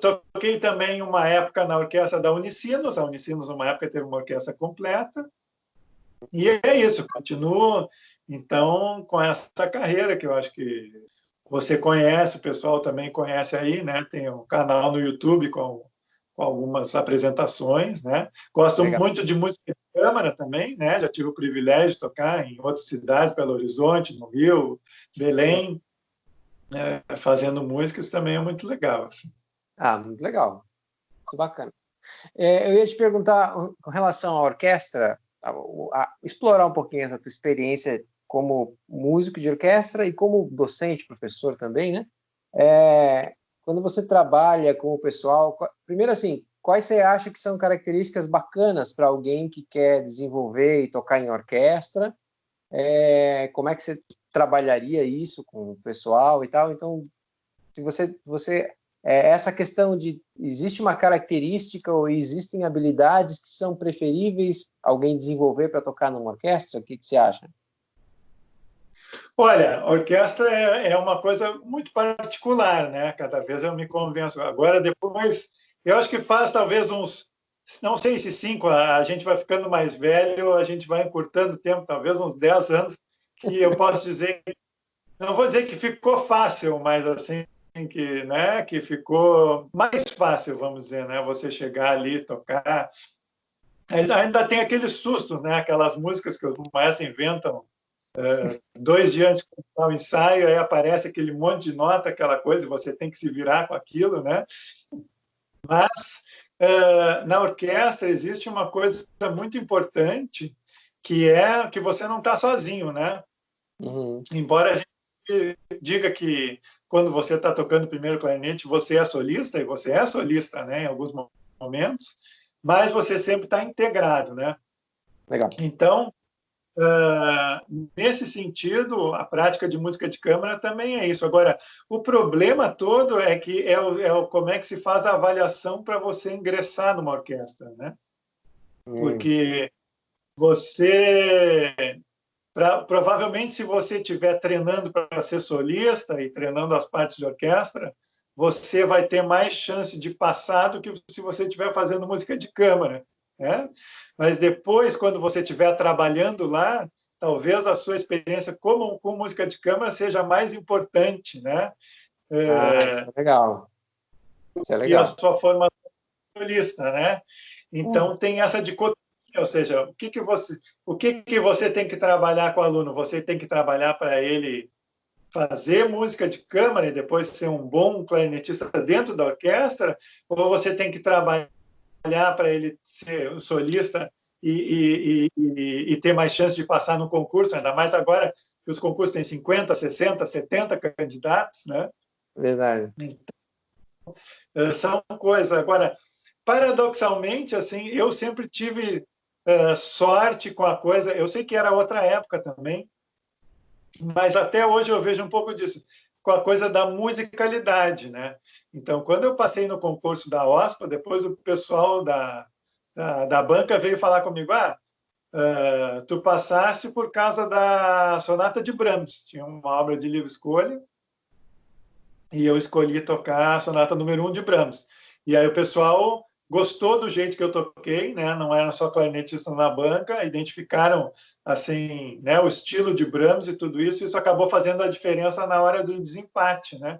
Toquei também uma época na orquestra da Unicinos. A Unicinos, uma época, teve uma orquestra completa. E é isso, continuo, então, com essa carreira que eu acho que você conhece, o pessoal também conhece aí, né? Tem um canal no YouTube com algumas apresentações, né? Gosto Legal. muito de música de câmara também, né? Já tive o privilégio de tocar em outras cidades, Belo Horizonte, no Rio, Belém, né? Fazendo música, isso também é muito legal, assim. Ah, muito legal. Muito bacana. Eu ia te perguntar, com relação à orquestra, explorar um pouquinho essa tua experiência como músico de orquestra e como docente, professor também, né? Quando você trabalha com o pessoal, primeiro assim, quais você acha que são características bacanas para alguém que quer desenvolver e tocar em orquestra? Como é que você trabalharia isso com o pessoal e tal? Então, se você essa questão de existe uma característica ou existem habilidades que são preferíveis alguém desenvolver para tocar numa orquestra? O que você acha? Olha, a orquestra é uma coisa muito particular, né? Cada vez eu me convenço. Agora, depois, eu acho que faz talvez uns, não sei se 5, a gente vai ficando mais velho, a gente vai encurtando o tempo, talvez uns 10 anos, que eu posso dizer, não vou dizer que ficou fácil, mas assim, que, né, que ficou mais fácil, vamos dizer, né? Você chegar ali, tocar. Mas ainda tem aqueles sustos, né? Aquelas músicas que os maestros inventam 2 dias antes de começar o ensaio, aí aparece aquele monte de nota, aquela coisa, e você tem que se virar com aquilo, né? Mas na orquestra existe uma coisa muito importante, que é que você não está sozinho, né? Uhum. Embora a gente diga que quando você está tocando primeiro clarinete, você é solista, e você é solista, né, em alguns momentos, mas você sempre está integrado, né? Legal. Então, nesse sentido, a prática de música de câmara também é isso. Agora, o problema todo é que como é que se faz a avaliação para você ingressar numa orquestra, né? Porque você, provavelmente, se você estiver treinando para ser solista e treinando as partes de orquestra, você vai ter mais chance de passar do que se você estiver fazendo música de câmara, né? Mas depois, quando você estiver trabalhando lá, talvez a sua experiência com música de câmara seja mais importante, né? Isso é legal. Isso é E a legal. sua formação solista, né? Então tem essa dicotomia, ou seja, o que você tem que trabalhar com o aluno? Você tem que trabalhar para ele fazer música de câmara e depois ser um bom clarinetista dentro da orquestra, ou você tem que trabalhar para ele ser um solista e ter mais chance de passar no concurso, ainda mais agora que os concursos têm 50, 60, 70 candidatos, né? Verdade. são coisas. Agora, paradoxalmente, assim, eu sempre tive sorte com a coisa. Eu sei que era outra época também, mas até hoje eu vejo um pouco disso, com a coisa da musicalidade, né? Então, quando eu passei no concurso da OSPA, depois o pessoal da banca veio falar comigo, tu passasse por causa da Sonata de Brahms, tinha uma obra de livre escolha, e eu escolhi tocar a Sonata número 1 de Brahms. E aí o pessoal gostou do jeito que eu toquei, né? Não era só clarinetista na banca, identificaram assim, né, o estilo de Brahms e tudo isso, e isso acabou fazendo a diferença na hora do desempate, né?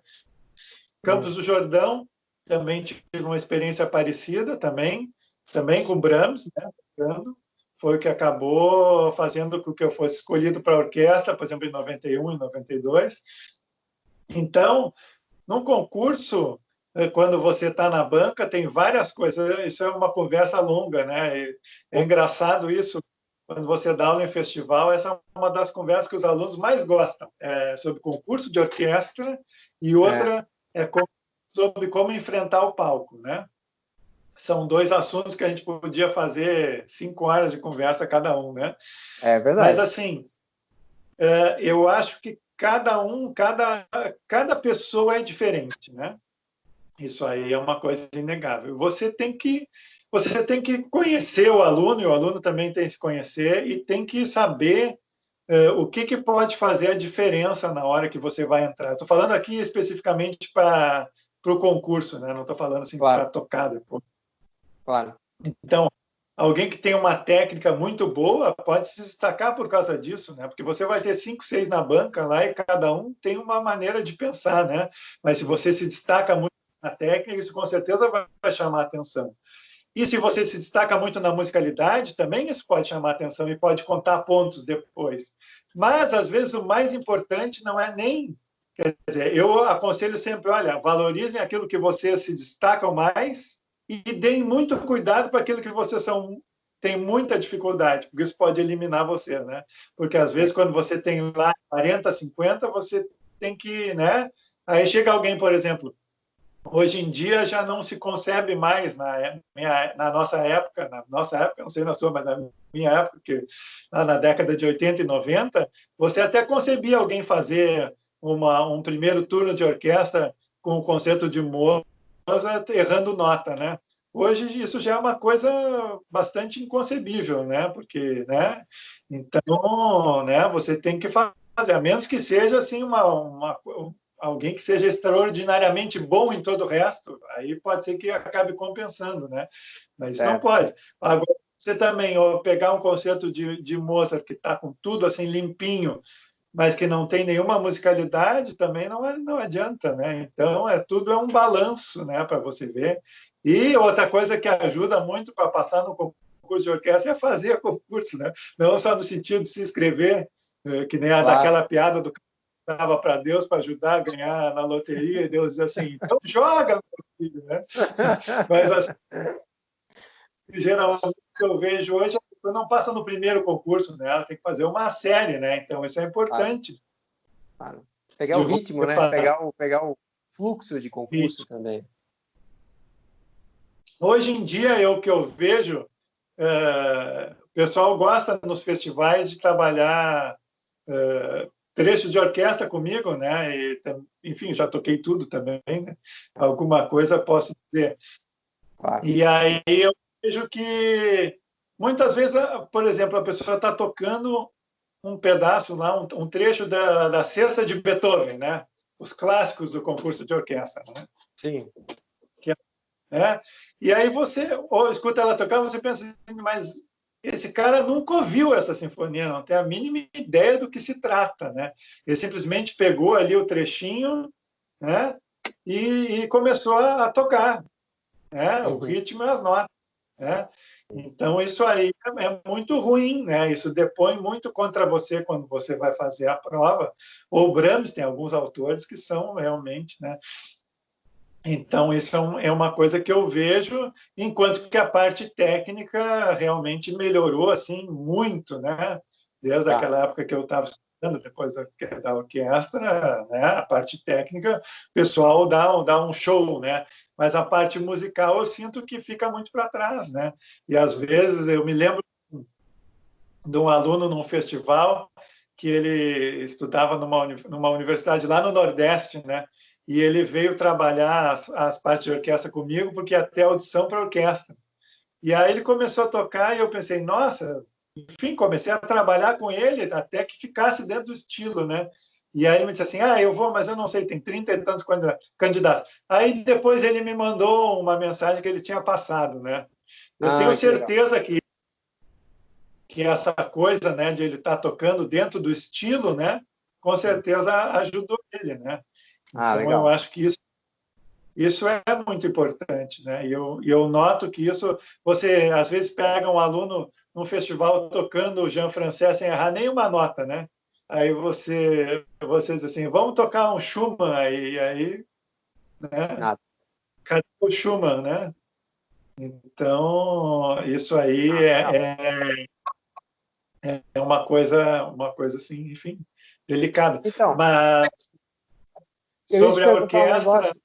Campos do Jordão também tive uma experiência parecida também com Brahms, né? Foi o que acabou fazendo com que eu fosse escolhido para a orquestra, por exemplo, em 91 e 92. Então, num concurso, quando você está na banca, tem várias coisas. Isso é uma conversa longa, né? É engraçado isso. Quando você dá aula em festival, essa é uma das conversas que os alunos mais gostam, sobre concurso de orquestra, e outra sobre como enfrentar o palco, né? São dois assuntos que a gente podia fazer 5 horas de conversa cada um, né? É verdade. Mas, assim, eu acho que cada pessoa é diferente, né? Isso aí é uma coisa inegável. Você tem que conhecer o aluno, e o aluno também tem que se conhecer, e tem que saber o que pode fazer a diferença na hora que você vai entrar. Estou falando aqui especificamente para o concurso, né? Não estou falando assim para tocar depois. Claro. Então, alguém que tem uma técnica muito boa pode se destacar por causa disso, né? Porque você vai ter 5, 6 na banca lá e cada um tem uma maneira de pensar, né? Mas se você se destaca muito na técnica, isso com certeza vai chamar a atenção. E se você se destaca muito na musicalidade, também isso pode chamar a atenção e pode contar pontos depois. Mas, às vezes, o mais importante não é nem... Quer dizer, eu aconselho sempre, olha, valorizem aquilo que vocês se destacam mais e deem muito cuidado para aquilo que vocês têm muita dificuldade, porque isso pode eliminar você, né? Porque, às vezes, quando você tem lá 40, 50, você tem que, né? Aí chega alguém, por exemplo, hoje em dia já não se concebe mais, na nossa época, não sei na sua, mas na minha época, que lá na década de 80 e 90, você até concebia alguém fazer um primeiro turno de orquestra com o concerto de Mozart errando nota, né? Hoje isso já é uma coisa bastante inconcebível, né? Porque, né? Então, né? Você tem que fazer, a menos que seja assim alguém que seja extraordinariamente bom em todo o resto, aí pode ser que acabe compensando, né? Mas isso não pode. Agora, você também pegar um concerto de Mozart que está com tudo assim limpinho, mas que não tem nenhuma musicalidade, também não adianta, né? Então, tudo é um balanço, né, para você ver. E outra coisa que ajuda muito para passar no concurso de orquestra é fazer concurso, né? Não só no sentido de se inscrever, que nem a daquela piada do dava para Deus para ajudar a ganhar na loteria, e Deus dizia assim, então joga, meu filho, né? Mas, assim, geralmente, o que eu vejo hoje, a pessoa não passa no primeiro concurso, né? Ela tem que fazer uma série, né? Então, isso é importante. Claro. Pegar o ritmo, né? Pegar o fluxo de concurso também. Hoje em dia, o que eu vejo, o pessoal gosta nos festivais de trabalhar trechos de orquestra comigo, né? E, enfim, já toquei tudo também, né? Alguma coisa posso dizer. Claro. E aí eu vejo que muitas vezes, por exemplo, a pessoa está tocando um pedaço lá, um trecho da Sexta de Beethoven, né? Os clássicos do concurso de orquestra, né? Sim. E aí você escuta ela tocar, você pensa assim, mas esse cara nunca ouviu essa sinfonia, não tem a mínima ideia do que se trata, né? Ele simplesmente pegou ali o trechinho, né? E começou a tocar, né? O ritmo e as notas, né? Então isso aí é muito ruim, né? Isso depõe muito contra você quando você vai fazer a prova. O Brahms tem alguns autores que são realmente, né? Então, isso é uma coisa que eu vejo, enquanto que a parte técnica realmente melhorou assim muito, né? Desde aquela época que eu estava estudando, depois da orquestra, né, a parte técnica, o pessoal dá um show, né? Mas a parte musical eu sinto que fica muito para trás, né? E às vezes eu me lembro de um aluno num festival que ele estudava numa universidade lá no Nordeste, né? E ele veio trabalhar as partes de orquestra comigo porque ia ter audição para orquestra. E aí ele começou a tocar e eu pensei, nossa, enfim, comecei a trabalhar com ele até que ficasse dentro do estilo, né? E aí ele me disse assim, eu vou, mas eu não sei, tem 30 e tantos candidatos. Aí depois ele me mandou uma mensagem que ele tinha passado, né? Eu tenho Que legal. certeza que essa coisa, né, de ele estar tocando dentro do estilo, né, com certeza ajudou ele, né? Então eu Legal. acho que isso é muito importante, né? E eu noto que isso, você às vezes pega um aluno num festival tocando Jean-Français sem errar nenhuma nota, né? Aí você diz assim, vamos tocar um Schumann aí, né? Nada. Cadê o Schumann, né? Então isso aí Legal. é uma coisa assim, enfim, delicada. Então, Mas eu ia te sobre a perguntar um orquestra, negócio.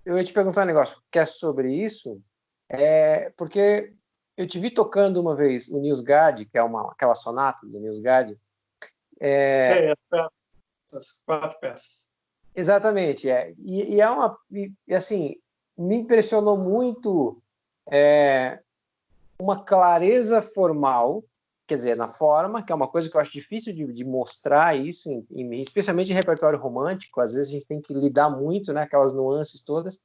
Eu ia te perguntar um negócio que é sobre isso, porque eu te vi tocando uma vez o Nilsgard, que é aquela sonata do Nilsgard. sei, essas 4 peças. Exatamente, e assim, me impressionou muito uma clareza formal, quer dizer, na forma, que é uma coisa que eu acho difícil de mostrar isso, especialmente em repertório romântico, às vezes a gente tem que lidar muito, né, aquelas nuances todas.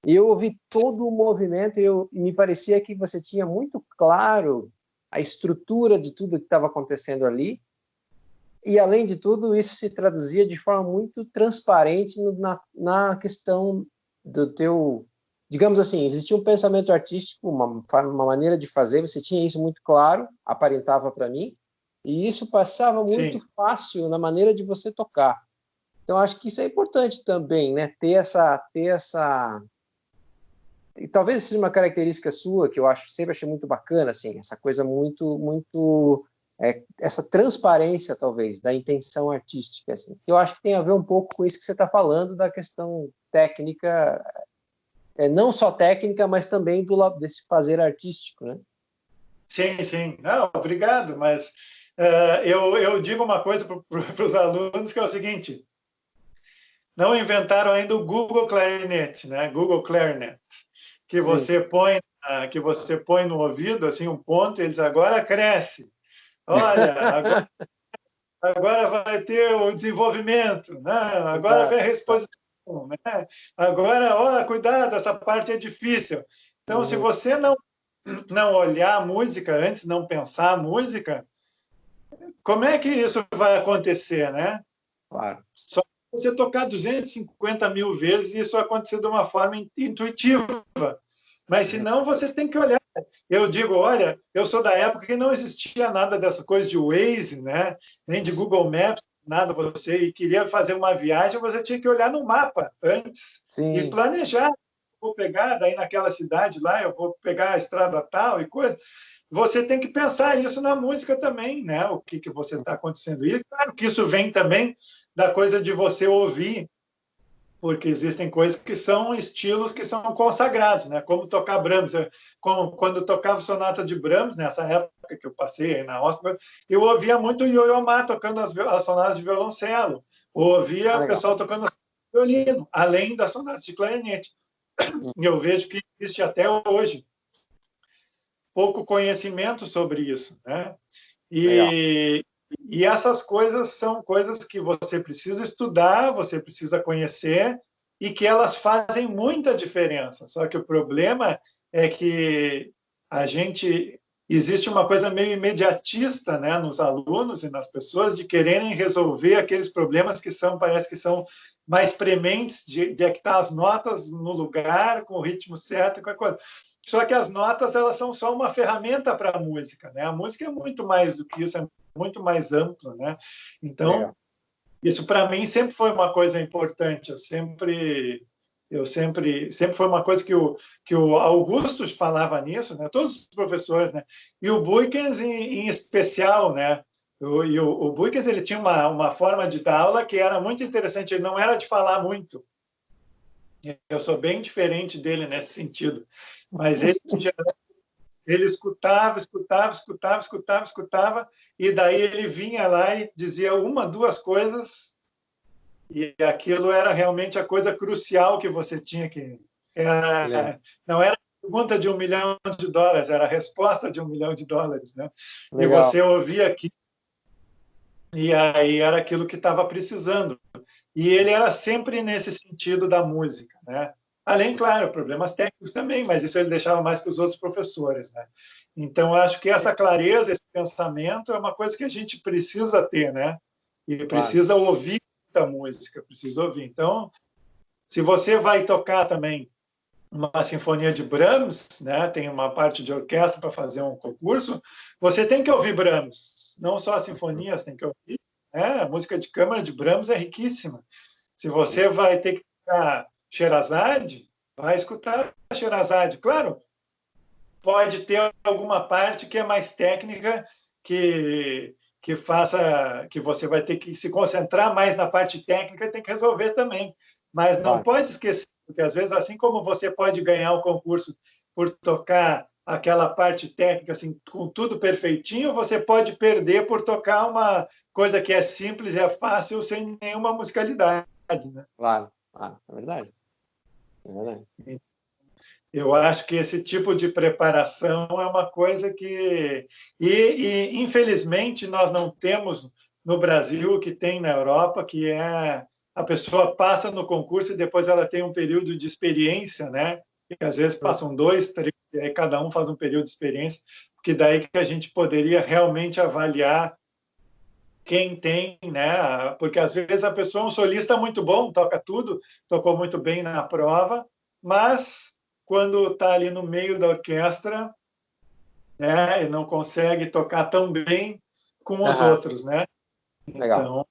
E eu ouvi todo o movimento e me parecia que você tinha muito claro a estrutura de tudo que estava acontecendo ali. E, além de tudo, isso se traduzia de forma muito transparente na questão do teu... Digamos assim, existia um pensamento artístico, uma maneira de fazer, você tinha isso muito claro, aparentava para mim, e isso passava muito Sim. fácil na maneira de você tocar. Então, acho que isso é importante também, né? Ter essa... E talvez seja uma característica sua que eu sempre achei muito bacana, assim, essa coisa muito essa transparência, talvez, da intenção artística, assim. Eu acho que tem a ver um pouco com isso que você está falando da questão técnica, não só técnica, mas também desse fazer artístico, né? Sim, sim. Não, obrigado, mas eu digo uma coisa para os alunos que é o seguinte, não inventaram ainda o Google Clarinet, né? Google Clarinet, que Sim. você põe no ouvido assim um ponto e eles agora cresce. Olha, agora vai ter o desenvolvimento, né? Agora vem a exposição, né? Agora, cuidado, essa parte é difícil. Então, se você não olhar a música antes, não pensar a música, como é que isso vai acontecer, né? Claro. Só você tocar 250 mil vezes e isso acontecer de uma forma intuitiva. Mas, se não, você tem que olhar. Eu digo, olha, eu sou da época que não existia nada dessa coisa de Waze, né? Nem de Google Maps, nada. Você queria fazer uma viagem, você tinha que olhar no mapa antes e Sim. planejar. Vou pegar, daí naquela cidade lá, eu vou pegar a estrada tal e coisa. Você tem que pensar isso na música também, né? O que você está acontecendo. E claro que isso vem também da coisa de você ouvir, porque existem coisas que são estilos que são consagrados, né? Como tocar Brahms. Quando tocava sonata de Brahms, nessa época que eu passei na ópera, eu ouvia muito o Yo-Yo Ma tocando as sonatas de violoncelo, ouvia o Legal. pessoal tocando as violino, além das sonatas de clarinete. E eu vejo que existe até hoje pouco conhecimento sobre isso, né? Legal. E essas coisas são coisas que você precisa estudar, você precisa conhecer e que elas fazem muita diferença. Só que o problema é que existe uma coisa meio imediatista, né, nos alunos e nas pessoas de quererem resolver aqueles problemas que parece que são mais prementes de estar as notas no lugar, com o ritmo certo, com a coisa. Só que as notas, elas são só uma ferramenta para a música, né? A música é muito mais do que isso, é muito mais ampla, né? Então, Legal. isso para mim sempre foi uma coisa importante. Sempre foi uma coisa que o Augusto falava nisso, né? Todos os professores, né? E o Buikens em especial, né? O Buikens, ele tinha uma forma de dar aula que era muito interessante, ele não era de falar muito. Eu sou bem diferente dele nesse sentido. Mas ele, em geral, ele escutava, escutava, escutava, escutava, escutava, e daí ele vinha lá e dizia uma, duas coisas, e aquilo era realmente a coisa crucial que você tinha que... não era a pergunta de US$ 1 milhão, era a resposta de US$ 1 milhão, né? E Legal. você ouvia aqui, e aí era aquilo que estava precisando. E ele era sempre nesse sentido da música, né? Além, claro, problemas técnicos também, mas isso ele deixava mais para os outros professores, né? Então, acho que essa clareza, esse pensamento é uma coisa que a gente precisa ter, né? E Claro. precisa ouvir muita música, precisa ouvir. Então, se você vai tocar também uma sinfonia de Brahms, né? Tem uma parte de orquestra para fazer um concurso, você tem que ouvir Brahms, não só as sinfonias, tem que ouvir, né? A música de câmara de Brahms é riquíssima. Se você vai ter que tocar Sherazade, vai escutar Sherazade. Claro, pode ter alguma parte que é mais técnica, que faça, que você vai ter que se concentrar mais na parte técnica e tem que resolver também. Mas não Claro. pode esquecer, porque às vezes, assim como você pode ganhar o concurso por tocar aquela parte técnica assim, com tudo perfeitinho, você pode perder por tocar uma coisa que é simples, é fácil, sem nenhuma musicalidade, né? Claro. É verdade. É verdade. Eu acho que esse tipo de preparação é uma coisa que... infelizmente, nós não temos no Brasil o que tem na Europa, que é a pessoa passa no concurso e depois ela tem um período de experiência, né? E às vezes passam 2, 3, e aí cada um faz um período de experiência, porque daí que a gente poderia realmente avaliar quem tem, né? Porque às vezes a pessoa é um solista muito bom, toca tudo, tocou muito bem na prova, mas quando está ali no meio da orquestra, né, e não consegue tocar tão bem com os Aham. outros, né? Legal. Então,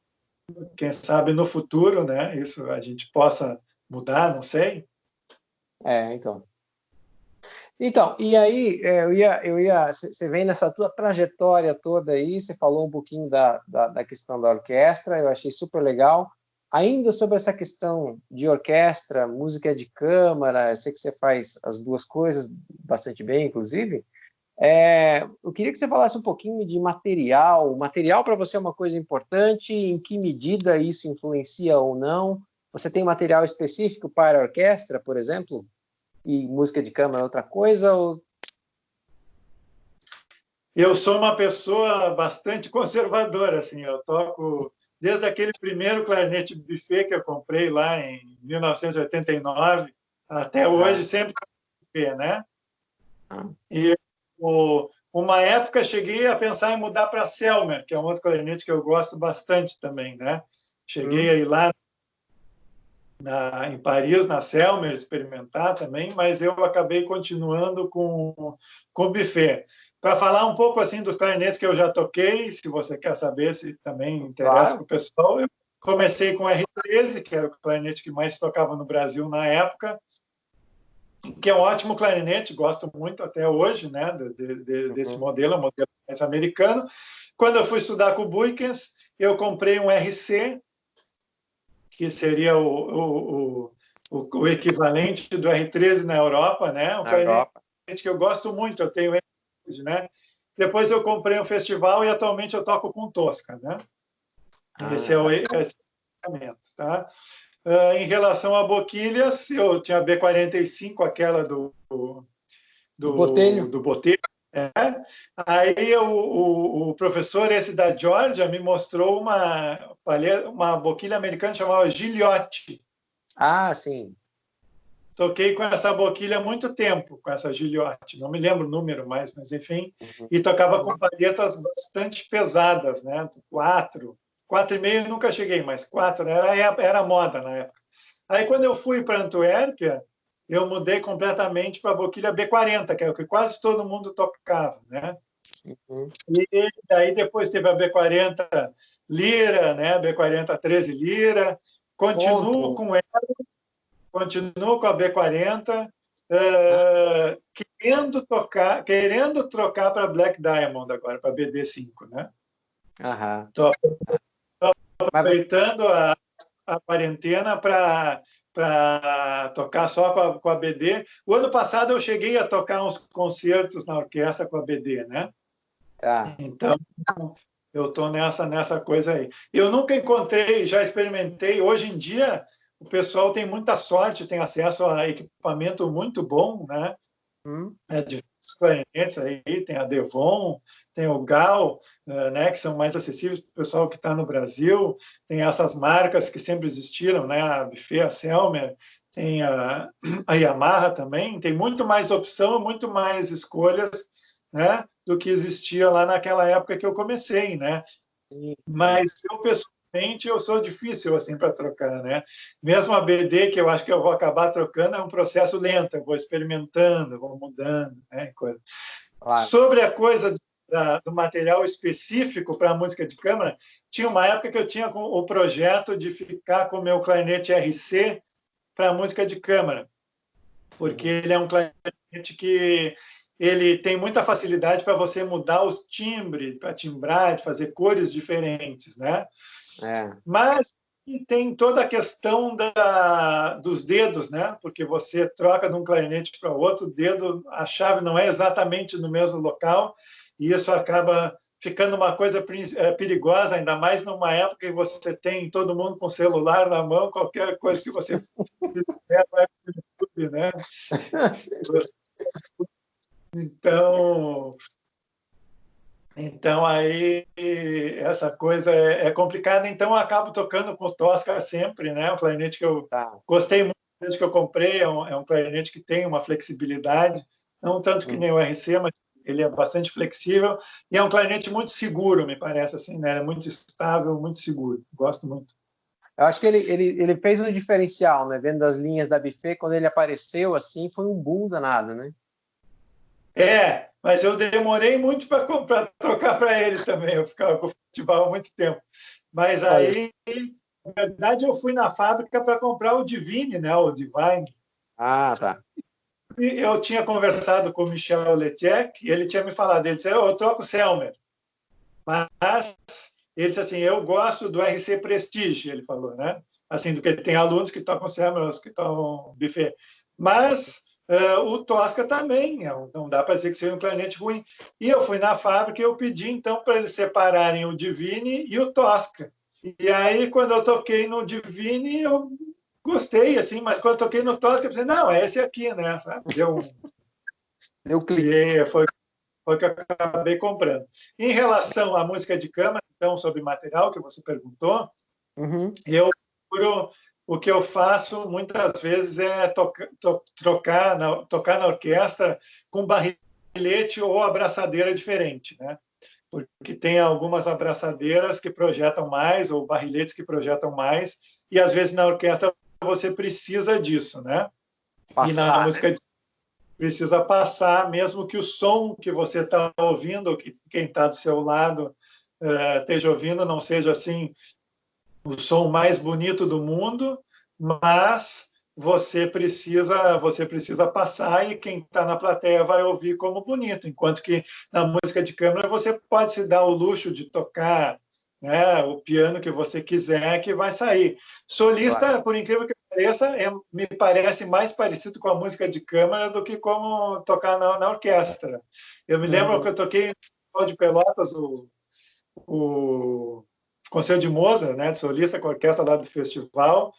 quem sabe no futuro, né, isso a gente possa mudar, não sei. Então. Então, e aí, você vem nessa tua trajetória toda aí, você falou um pouquinho da questão da orquestra, eu achei super legal. Ainda sobre essa questão de orquestra, música de câmara, eu sei que você faz as duas coisas bastante bem, inclusive. Eu queria que você falasse um pouquinho de material. O material para você é uma coisa importante, em que medida isso influencia ou não? Você tem material específico para a orquestra, por exemplo? E música de câmara é outra coisa? Ou... Eu sou uma pessoa bastante conservadora, assim, eu toco desde aquele primeiro clarinete buffet que eu comprei lá em 1989 até hoje, sempre com buffet, né? E uma época cheguei a pensar em mudar para Selmer, que é um outro clarinete que eu gosto bastante também, né? Cheguei a ir lá em Paris, na Selmer, experimentar também, mas eu acabei continuando com o buffet. Para falar um pouco assim dos clarinetes que eu já toquei, se você quer saber, se também interessa Claro. para o pessoal, eu comecei com o R13, que era o clarinete que mais tocava no Brasil na época, que é um ótimo clarinete, gosto muito até hoje, né, desse modelo, é um modelo mais americano. Quando eu fui estudar com o Buikens, eu comprei um RC, que seria o equivalente do R13 na Europa, né? Um Na clarinete Europa. que eu gosto muito, eu tenho ele hoje, né? Depois eu comprei um festival e atualmente eu toco com Tosca, né? Esse é o equipamento, tá? Em relação a boquilhas, eu tinha a B45, aquela Do Botelho. do Botelho. Aí o professor, esse da Georgia, me mostrou uma boquilha americana chamada Giliotti. Ah, sim. Toquei com essa boquilha há muito tempo, com essa Giliotti. Não me lembro o número mais, mas enfim. E tocava com palhetas bastante pesadas, né? 4, 4,5 nunca cheguei, mas 4 era moda na época. Aí, quando eu fui para Antuérpia, eu mudei completamente para a boquilha B40, que é o que quase todo mundo tocava, né? E daí depois teve a B40 lira, né? B40 13 lira. Continuo Ponto. com ela, continuo com a B40, Ah, querendo trocar para Black Diamond agora, para BD5, né? Aham. Estou Mas aproveitando a quarentena para tocar só com a BD. O ano passado eu cheguei a tocar uns concertos na orquestra com a BD, né? tá. Então, eu estou nessa coisa aí. Eu nunca encontrei, já experimentei. Hoje em dia, o pessoal tem muita sorte, tem acesso a equipamento muito bom, né? Diversos clarinetes aí, tem a Devon, tem o Gal, né, que são mais acessíveis para o pessoal que está no Brasil, tem essas marcas que sempre existiram, né, a Buffet, a Selmer, tem a Yamaha também, tem muito mais opção, muito mais escolhas, né, do que existia lá naquela época que eu comecei, né? Mas eu, pessoalmente, eu sou difícil assim para trocar, né? Mesmo a BD, que eu acho que eu vou acabar trocando, é um processo lento, eu vou experimentando, vou mudando, né? Coisa. Claro. Sobre a coisa do material específico para a música de câmara, tinha uma época que eu tinha o projeto de ficar com o meu clarinete RC para a música de câmara, porque ele é um clarinete que ele tem muita facilidade para você mudar os timbres, para timbrar, de fazer cores diferentes, né? É. Mas tem toda a questão dos dedos, né? Porque você troca de um clarinete para o outro, o dedo, a chave não é exatamente no mesmo local, e isso acaba ficando uma coisa perigosa, ainda mais numa época que você tem todo mundo com celular na mão, qualquer coisa que você fizer vai para o YouTube, né? Então, aí essa coisa é complicada, então eu acabo tocando com Tosca sempre, né? Um clarinete que eu Tá. gostei muito desde que eu comprei, é um clarinete que tem uma flexibilidade, não tanto que nem o RC, mas ele é bastante flexível e é um clarinete muito seguro, me parece assim, né? É muito estável, muito seguro. Gosto muito. Eu acho que ele fez um diferencial, né? Vendo as linhas da Buffet, quando ele apareceu assim, foi um boom danado, né? Mas eu demorei muito para trocar para ele também. Eu ficava com o festival há muito tempo. Mas Olha. aí, na verdade, eu fui na fábrica para comprar o Divine, né? O Divine. Ah, tá. E eu tinha conversado com o Michel Letec e ele tinha me falado, ele disse, eu troco o Selmer. Mas ele disse assim, eu gosto do RC Prestige, ele falou, né? Assim, do que tem alunos que tocam Selmer, os que tocam Buffet. Mas o Tosca também, não dá para dizer que seja um clarinete ruim. E eu fui na fábrica e eu pedi, então, para eles separarem o Divine e o Tosca. E aí, quando eu toquei no Divine, eu gostei, assim, mas quando eu toquei no Tosca, eu pensei, não, é esse aqui, né? Sabe? Deu clique. E foi que eu acabei comprando. Em relação à música de câmara, então, sobre material que você perguntou, Uhum. eu procuro, o que eu faço muitas vezes é tocar na orquestra com barrilhete ou abraçadeira diferente, né? Porque tem algumas abraçadeiras que projetam mais ou barrilhetes que projetam mais e às vezes na orquestra você precisa disso, né? E na Passar, né? música precisa passar, mesmo que o som que você está ouvindo, que quem está do seu lado esteja ouvindo, não seja assim o som mais bonito do mundo, mas você precisa passar e quem está na plateia vai ouvir como bonito, enquanto que na música de câmara você pode se dar o luxo de tocar, né, o piano que você quiser que vai sair. Solista, Claro. por incrível que pareça, me parece mais parecido com a música de câmara do que como tocar na orquestra. Eu me lembro que Uhum. eu toquei no Festival de Pelotas o Conselho de Mozart, né, de solista com a orquestra lá do festival,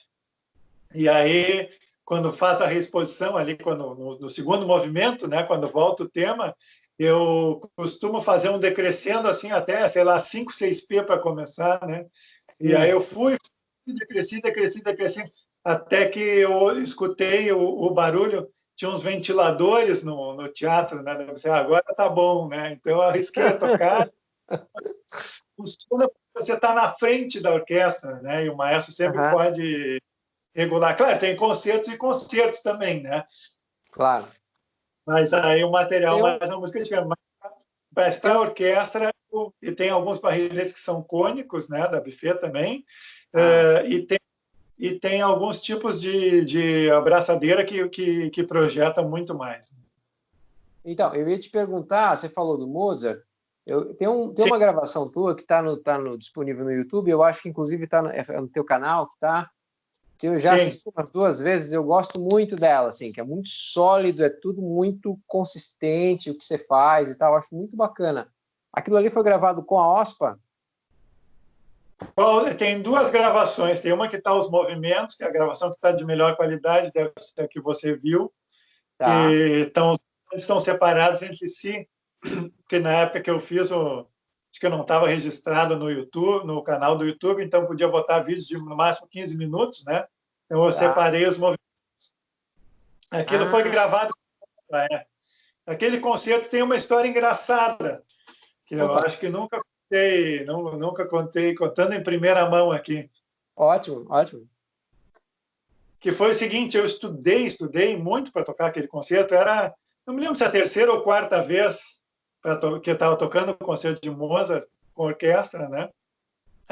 e aí quando faz a reexposição ali, quando no segundo movimento, né, quando volta o tema, eu costumo fazer um decrescendo assim até, sei lá, 5, 6p para começar, né? E aí Sim. eu fui decresci, até que eu escutei o barulho, tinha uns ventiladores no teatro, né? Eu pensei, agora tá bom, né? Então eu arrisquei a tocar, funciona porque você está na frente da orquestra, né? E o maestro sempre Aham. pode regular. Claro, tem concertos e concertos também, né? Claro. Mas aí o material Tem um, mais a música de câmara. Mas tem para a um... orquestra, e tem alguns barrilhetes que são cônicos, né? Da Buffet também, Ah. e tem alguns tipos de abraçadeira que projetam muito mais. Então, eu ia te perguntar, você falou do Mozart, Tem uma gravação tua que está disponível no YouTube, eu acho que inclusive está no teu canal, que eu já assisti umas 2 vezes, eu gosto muito dela, assim, que é muito sólido, é tudo muito consistente, o que você faz e tal, eu acho muito bacana. Aquilo ali foi gravado com a OSPA? Tem 2 gravações, tem uma que está os movimentos, que é a gravação que está de melhor qualidade, deve ser a que você viu, Tá. que estão separados entre si, porque na época que eu fiz, acho que eu não estava registrado no YouTube, no canal do YouTube, então podia botar vídeos de no máximo 15 minutos, né? Então eu separei os movimentos. Aquilo foi gravado. Aquele concerto tem uma história engraçada, que eu acho que nunca contei, contando em primeira mão aqui. Ótimo, ótimo. Que foi o seguinte, eu estudei muito para tocar aquele concerto, não me lembro se é a 3ª ou 4ª vez que eu estava tocando o concerto de Mozart com orquestra, né?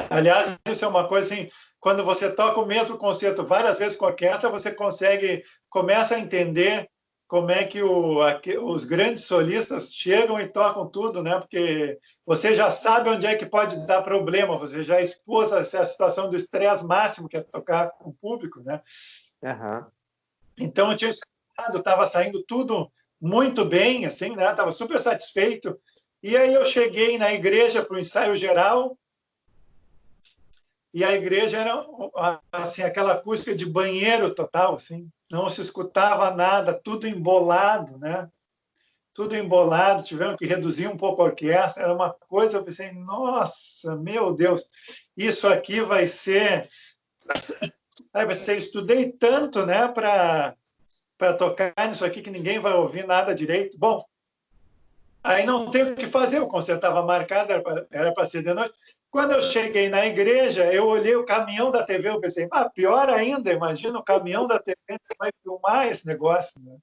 Aliás, isso é uma coisa assim, quando você toca o mesmo concerto várias vezes com orquestra, você começa a entender como é que os grandes solistas chegam e tocam tudo, né? Porque você já sabe onde é que pode dar problema, você já expôs a situação do estresse máximo, que é tocar com o público, né? Uhum. Então, eu tinha estudado, estava saindo tudo muito bem, assim, né? Estava super satisfeito. E aí eu cheguei na igreja para o ensaio geral, e a igreja era assim, aquela acústica de banheiro total, assim, não se escutava nada, tudo embolado, né? Tudo embolado, tivemos que reduzir um pouco a orquestra, era uma coisa, eu pensei, nossa, meu Deus, isso aqui vai ser... Aí você estudei tanto, né, para tocar nisso aqui que ninguém vai ouvir nada direito. Bom, aí não tem o que fazer, o concerto estava marcado, era para ser de noite. Quando eu cheguei na igreja, eu olhei o caminhão da TV, eu pensei, pior ainda, imagina o caminhão da TV que vai filmar esse negócio. Né?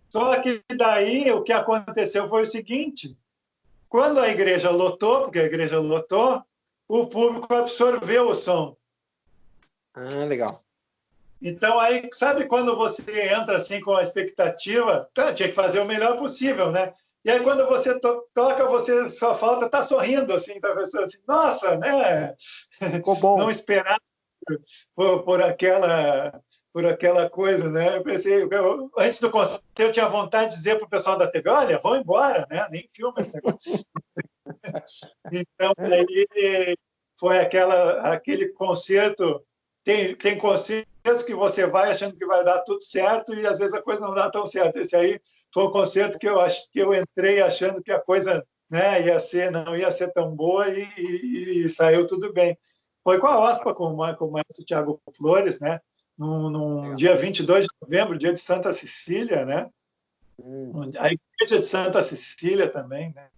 Só que daí o que aconteceu foi o seguinte, quando a igreja lotou, porque a igreja lotou, o público absorveu o som. Legal. Então, aí, sabe quando você entra assim com a expectativa, tinha que fazer o melhor possível, né? E aí, quando você toca, você só falta estar sorrindo, assim, da pessoa, assim, nossa, né? Ficou bom. Não esperar por aquela coisa, né? Eu pensei, antes do concerto, eu tinha vontade de dizer para o pessoal da TV, olha, vão embora, né? Nem filma esse negócio. Então, aí foi aquele concerto. Tem concertos que você vai achando que vai dar tudo certo e às vezes a coisa não dá tão certo. Esse aí foi um concerto que eu entrei achando que a coisa, né, não ia ser tão boa e saiu tudo bem. Foi com a OSPA, com o maestro Tiago Flores, né, num dia 22 de novembro, dia de Santa Cecília, né? A igreja de Santa Cecília também, né?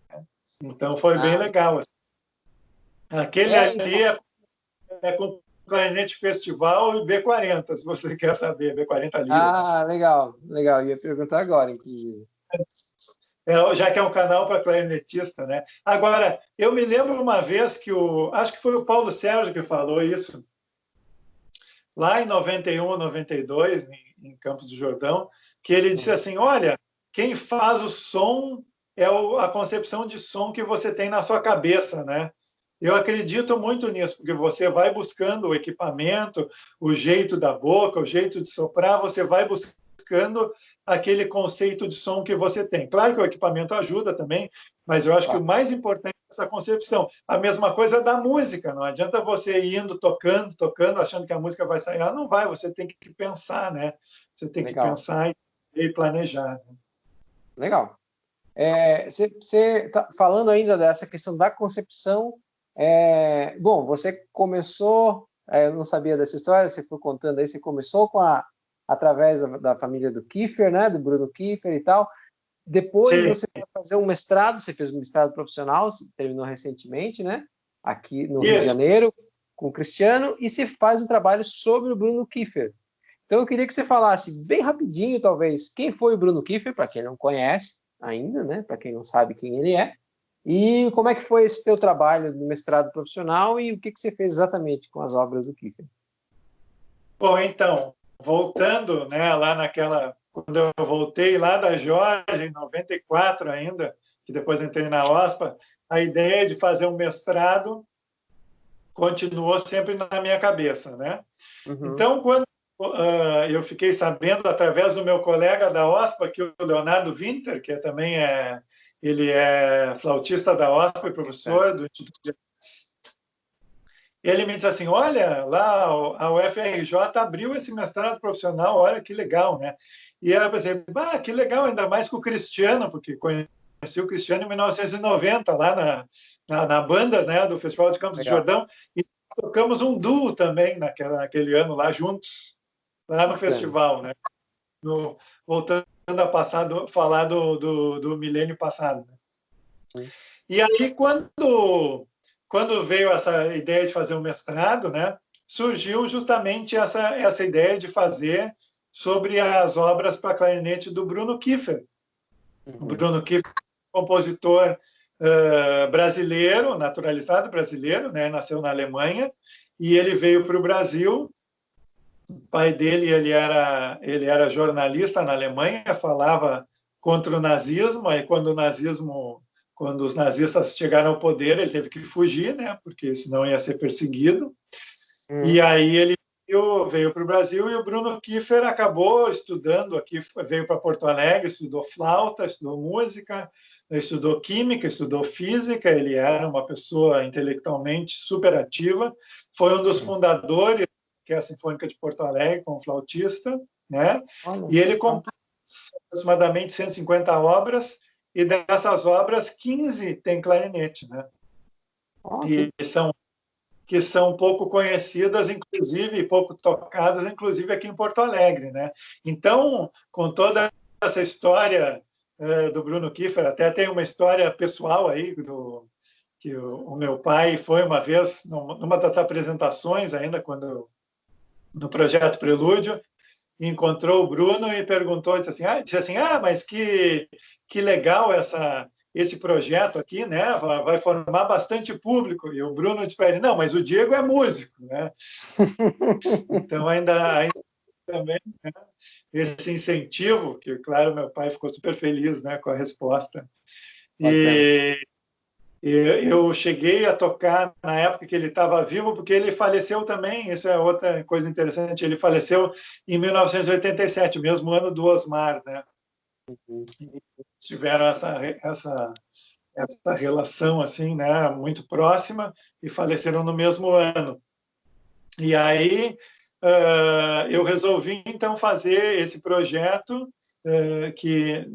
Então foi bem legal. Aquele ali é com Clarinete Festival e B40, se você quer saber, B40 Lira. Legal, legal. Ia perguntar agora, inclusive. Já que é um canal para clarinetista, né? Agora, eu me lembro uma vez que acho que foi o Paulo Sérgio que falou isso, lá em 91, 92, em Campos do Jordão, que ele disse assim, olha, quem faz o som é a concepção de som que você tem na sua cabeça, né? Eu acredito muito nisso, porque você vai buscando o equipamento, o jeito da boca, o jeito de soprar, você vai buscando aquele conceito de som que você tem. Claro que o equipamento ajuda também, mas eu acho que o mais importante é essa concepção. A mesma coisa da música, não adianta você ir indo tocando, achando que a música vai sair. Ela não vai, você tem que pensar, né? Você tem que pensar e planejar. Né? Legal. Você tá falando ainda dessa questão da concepção. Bom, você começou, eu não sabia dessa história, você foi contando aí, você começou através da família do Kiefer, né, do Bruno Kiefer e tal. Depois você foi fazer um mestrado, você fez um mestrado profissional, terminou recentemente, né, aqui no Rio de Janeiro, com o Cristiano, e se faz um trabalho sobre o Bruno Kiefer. Então eu queria que você falasse bem rapidinho, talvez, quem foi o Bruno Kiefer, para quem não conhece ainda, né, para quem não sabe quem ele é, e como é que foi esse teu trabalho no mestrado profissional e o que você fez exatamente com as obras do Kiefer? Bom, então, voltando, né, lá quando eu voltei lá da Geórgia, em 94 ainda, que depois entrei na OSPA, a ideia de fazer um mestrado continuou sempre na minha cabeça, né? Então, quando eu fiquei sabendo, através do meu colega da OSPA, que o Leonardo Winter, que também ele é flautista da OSPA e professor do Instituto de Artes, ele me disse assim, olha, lá a UFRJ abriu esse mestrado profissional, olha que legal, né? E eu pensei, que legal, ainda mais com o Cristiano, porque conheci o Cristiano em 1990, lá na banda, né, do Festival de Campos do Jordão, e tocamos um duo também naquele ano lá juntos, lá no festival, né? Voltando a falar do milênio passado. Né? E aí, quando veio essa ideia de fazer um mestrado, né, surgiu justamente essa ideia de fazer sobre as obras para clarinete do Bruno Kiefer. O Bruno Kiefer, compositor brasileiro, naturalizado brasileiro, né, nasceu na Alemanha, e ele veio para o Brasil. O pai dele ele era jornalista na Alemanha, falava contra o nazismo, aí quando os nazistas chegaram ao poder, ele teve que fugir, né, porque senão ia ser perseguido. E aí ele veio para o Brasil e o Bruno Kiefer acabou estudando aqui, veio para Porto Alegre, estudou flauta, estudou música, estudou química, estudou física, ele era uma pessoa intelectualmente super ativa, foi um dos fundadores que é a Sinfônica de Porto Alegre, como flautista, né? E ele compôs aproximadamente 150 obras, e dessas obras, 15 tem clarinete, né? E que são pouco conhecidas, inclusive, pouco tocadas, inclusive aqui em Porto Alegre, né? Então, com toda essa história do Bruno Kiefer, até tem uma história pessoal aí, que o meu pai foi uma vez, numa das apresentações ainda, no projeto Prelúdio, encontrou o Bruno e perguntou, disse assim, mas que legal esse projeto aqui, né? Vai formar bastante público. E o Bruno disse para ele, não, mas o Diego é músico, né? Então, ainda também, né? Esse incentivo, que, claro, meu pai ficou super feliz, né, com a resposta. E eu cheguei a tocar na época que ele estava vivo, porque ele faleceu também, isso é outra coisa interessante, ele faleceu em 1987, o mesmo ano do Osmar, né? Tiveram essa relação, assim, né, muito próxima, e faleceram no mesmo ano. E aí eu resolvi, então, fazer esse projeto, que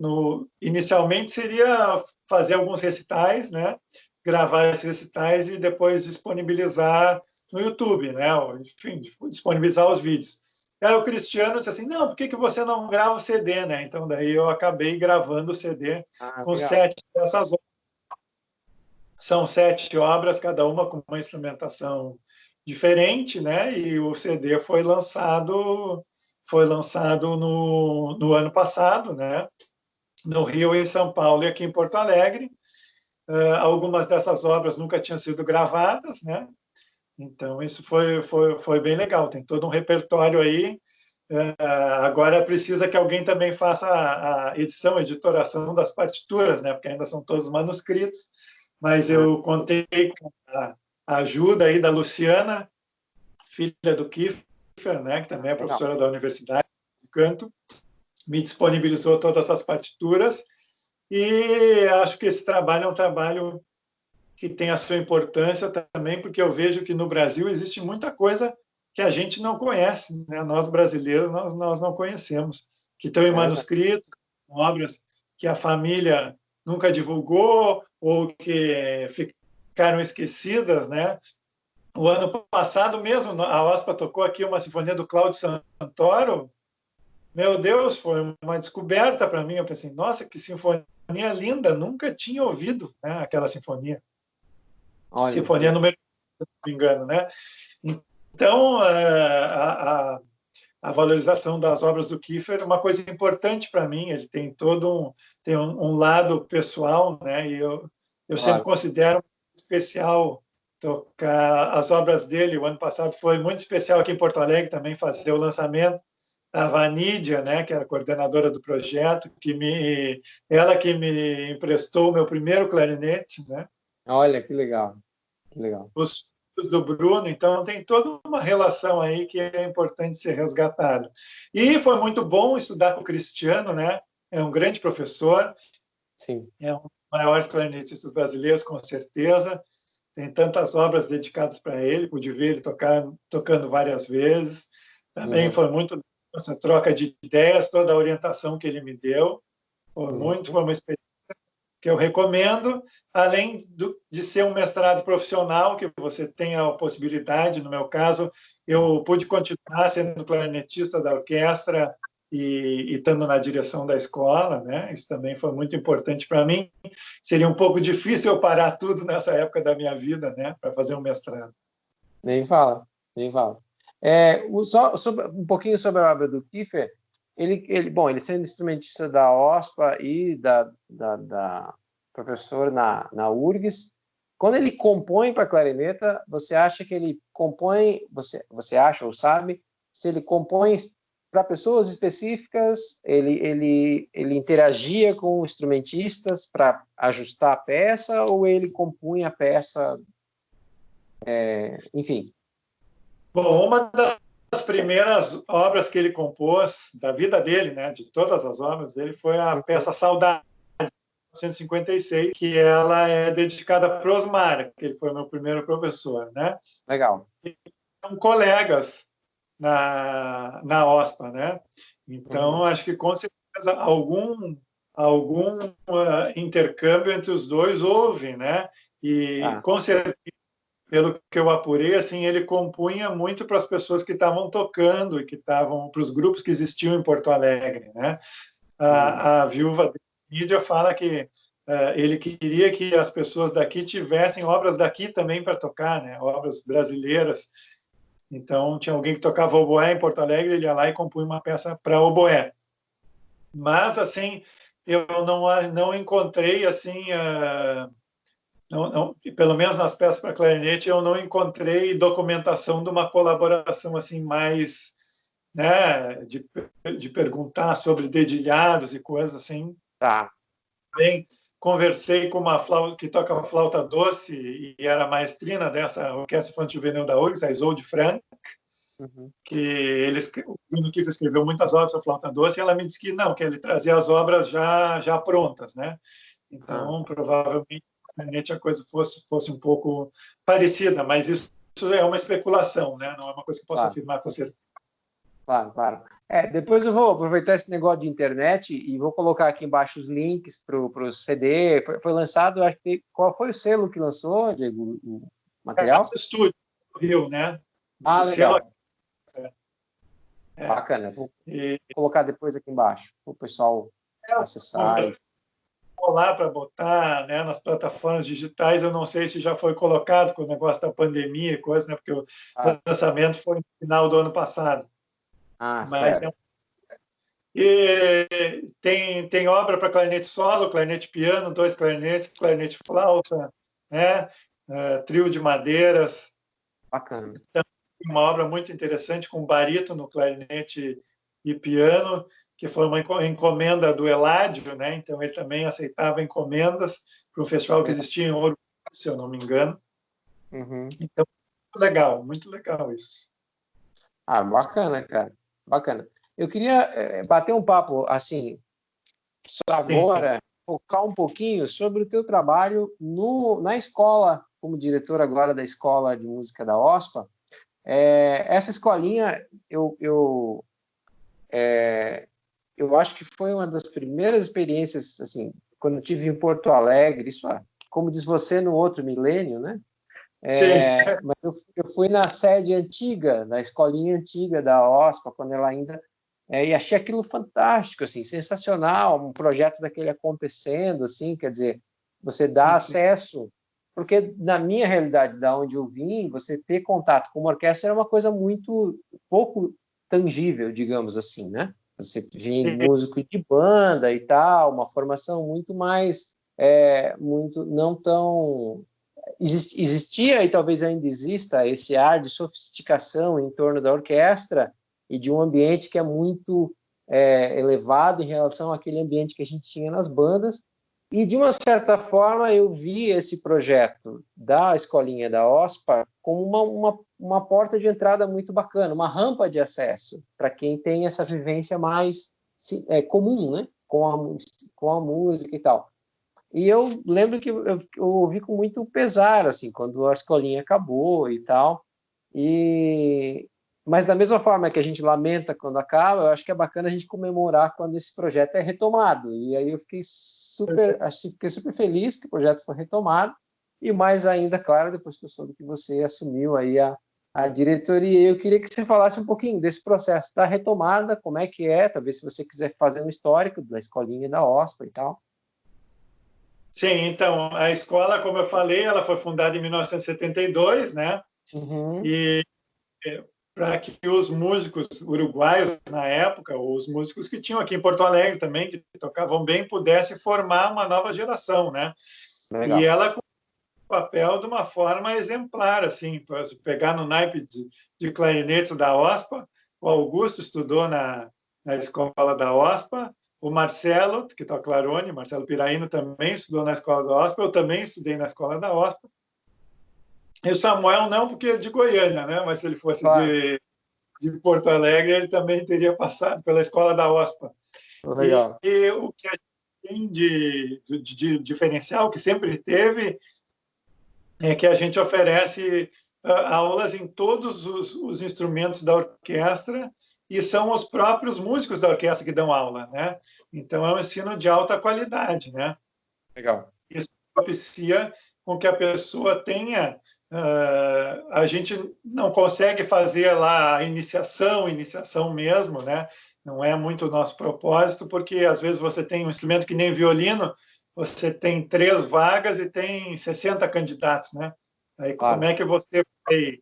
inicialmente seria fazer alguns recitais, né? Gravar esses recitais e depois disponibilizar no YouTube, né? Enfim, disponibilizar os vídeos. Aí o Cristiano disse assim, não, por que você não grava o CD, né? Então, daí eu acabei gravando o CD com legal. 7 dessas obras. São 7 obras, cada uma com uma instrumentação diferente, né? E o CD foi lançado no ano passado, né? No Rio, em São Paulo e aqui em Porto Alegre. Algumas dessas obras nunca tinham sido gravadas, né? Então, isso foi bem legal. Tem todo um repertório aí. Agora precisa que alguém também faça a edição, a editoração das partituras, né? Porque ainda são todos manuscritos. Mas eu contei com a ajuda aí da Luciana, filha do Kiefer, né? Que também é professora da Universidade de Canto. Me disponibilizou todas essas partituras. E acho que esse trabalho é um trabalho que tem a sua importância também, porque eu vejo que no Brasil existe muita coisa que a gente não conhece, né? Nós brasileiros, nós não conhecemos, que estão em manuscrito, obras que a família nunca divulgou ou que ficaram esquecidas, né? O ano passado mesmo, a OSPA tocou aqui uma sinfonia do Cláudio Santoro. Meu Deus, foi uma descoberta para mim. Eu pensei, nossa, que sinfonia linda, nunca tinha ouvido, né, aquela sinfonia. Olha, sinfonia número, se não me engano, né? Então, a valorização das obras do Kiefer é uma coisa importante para mim. Ele tem tem um lado pessoal, né? E eu sempre considero especial tocar as obras dele. O ano passado foi muito especial aqui em Porto Alegre também fazer o lançamento estava a Nídia, né, que era a coordenadora do projeto, ela que me emprestou o meu primeiro clarinete, né? Olha, que legal, que legal. Os filhos do Bruno, então tem toda uma relação aí que é importante ser resgatado. E foi muito bom estudar com o Cristiano, né? É um grande professor, Sim. é um dos maiores clarinetistas brasileiros, com certeza. Tem tantas obras dedicadas para ele, pude ver ele tocando várias vezes. Também Uhum. foi muito essa troca de ideias, toda a orientação que ele me deu. Foi uma experiência que eu recomendo, além de ser um mestrado profissional, que você tem a possibilidade, no meu caso, eu pude continuar sendo clarinetista da orquestra e estando na direção da escola, né? Isso também foi muito importante para mim. Seria um pouco difícil eu parar tudo nessa época da minha vida, né, para fazer um mestrado. Nem fala, nem fala. Só um pouquinho sobre a obra do Kiefer, bom, ele sendo instrumentista da OSPA e da professor na URGS, quando ele compõe para clarineta, você acha que ele compõe, você acha ou sabe, se ele compõe para pessoas específicas, ele interagia com instrumentistas para ajustar a peça, ou ele compunha a peça, enfim. Bom, uma das primeiras obras que ele compôs da vida dele, né, de todas as obras dele, foi a peça Saudade, 1956, que ela é dedicada para Osmar, que ele foi meu primeiro professor, né? Legal. São colegas na OSPA, né? Então, acho que com certeza algum intercâmbio entre os dois houve, né? E com certeza, pelo que eu apurei, assim, ele compunha muito para as pessoas que estavam tocando e que estavam para os grupos que existiam em Porto Alegre, né? A viúva Lídia fala que ele queria que as pessoas daqui tivessem obras daqui também para tocar, né? Obras brasileiras. Então, tinha alguém que tocava oboé em Porto Alegre, ele ia lá e compunha uma peça para oboé. Mas, assim, eu não encontrei, assim, pelo menos nas peças para clarinete, eu não encontrei documentação de uma colaboração assim mais, né, de perguntar sobre dedilhados e coisas assim. Tá. Bem, conversei com uma flauta que toca flauta doce e era maestrina dessa Orquestra Infantil Juvenil da URGS, a Isolde Frank, que o Bruno Kiefer escreveu muitas obras para flauta doce, e ela me disse que não, que ele trazia as obras já prontas, né? Então, provavelmente, na internet a coisa fosse um pouco parecida, mas isso é uma especulação, né? Não é uma coisa que possa afirmar com certeza. Claro, claro. Depois eu vou aproveitar esse negócio de internet e vou colocar aqui embaixo os links para o CD. Foi lançado, acho que. Qual foi o selo que lançou, Diego, o material? Esse estúdio do Rio, né? Ah, O selo. legal. Bacana. Vou colocar depois aqui embaixo para o pessoal acessar. Vou lá para botar, né, nas plataformas digitais. Eu não sei se já foi colocado com o negócio da pandemia e coisa, né? Porque o lançamento foi no final do ano passado. Mas tem obra para clarinete solo, clarinete piano, 2 clarinetes, clarinete flauta, né? Trio de madeiras. Bacana. Então, uma obra muito interessante com barítono, clarinete e piano, que foi uma encomenda do Eládio, né? Então ele também aceitava encomendas para um festival que existia em Ouro, se eu não me engano. Então, muito legal isso. Bacana, cara, bacana. Eu queria bater um papo, assim, agora, focar um pouquinho sobre o teu trabalho na escola, como diretor agora da Escola de Música da OSPA. Essa escolinha, eu acho que foi uma das primeiras experiências, assim, quando eu estive em Porto Alegre, isso, como diz você, no outro milênio, né? Mas eu fui na sede antiga, na escolinha antiga da OSPA, quando ela ainda... e achei aquilo fantástico, assim, sensacional, um projeto daquele acontecendo, assim, quer dizer, você dá acesso... Porque na minha realidade, da onde eu vim, você ter contato com uma orquestra era uma coisa muito pouco tangível, digamos assim, né? Você vem músico de banda e tal, uma formação muito mais... muito não tão... Existia e talvez ainda exista esse ar de sofisticação em torno da orquestra, e de um ambiente que é muito elevado em relação àquele ambiente que a gente tinha nas bandas. E, de uma certa forma, eu vi esse projeto da Escolinha da OSPA como uma porta de entrada muito bacana, uma rampa de acesso para quem tem essa vivência mais comum, né? Com a música e tal. E eu lembro que eu ouvi com muito pesar, assim, quando a escolinha acabou e tal. Mas da mesma forma que a gente lamenta quando acaba, eu acho que é bacana a gente comemorar quando esse projeto é retomado. E aí eu fiquei super feliz que o projeto foi retomado. E mais ainda, claro, depois que eu soube que você assumiu aí a diretoria, eu queria que você falasse um pouquinho desse processo da retomada, como é que é, talvez se você quiser fazer um histórico da escolinha da OSPA e tal. Sim, então, a escola, como eu falei, ela foi fundada em 1972, né? Uhum. E para que os músicos uruguaios, na época, os músicos que tinham aqui em Porto Alegre também, que tocavam bem, pudessem formar uma nova geração, né? E Legal. ela cumpriu o papel de uma forma exemplar, assim, para pegar no naipe de clarinetes da OSPA, o Augusto estudou na escola da OSPA, o Marcelo, que toca clarone, Marcelo Piraíno também estudou na escola da OSPA, eu também estudei na escola da OSPA, e o Samuel não, porque é de Goiânia, né? Mas se ele fosse Claro. de Porto Alegre, ele também teria passado pela escola da OSPA. Legal. E o que a gente tem de diferencial, que sempre teve, é que a gente oferece aulas em todos os instrumentos da orquestra e são os próprios músicos da orquestra que dão aula, né? Então, é um ensino de alta qualidade, né? Legal. Isso propicia com que a pessoa tenha... a gente não consegue fazer lá a iniciação mesmo, né? Não é muito o nosso propósito, porque às vezes você tem um instrumento que nem violino, você tem 3 vagas e tem 60 candidatos, né? Aí como Claro. é que você vai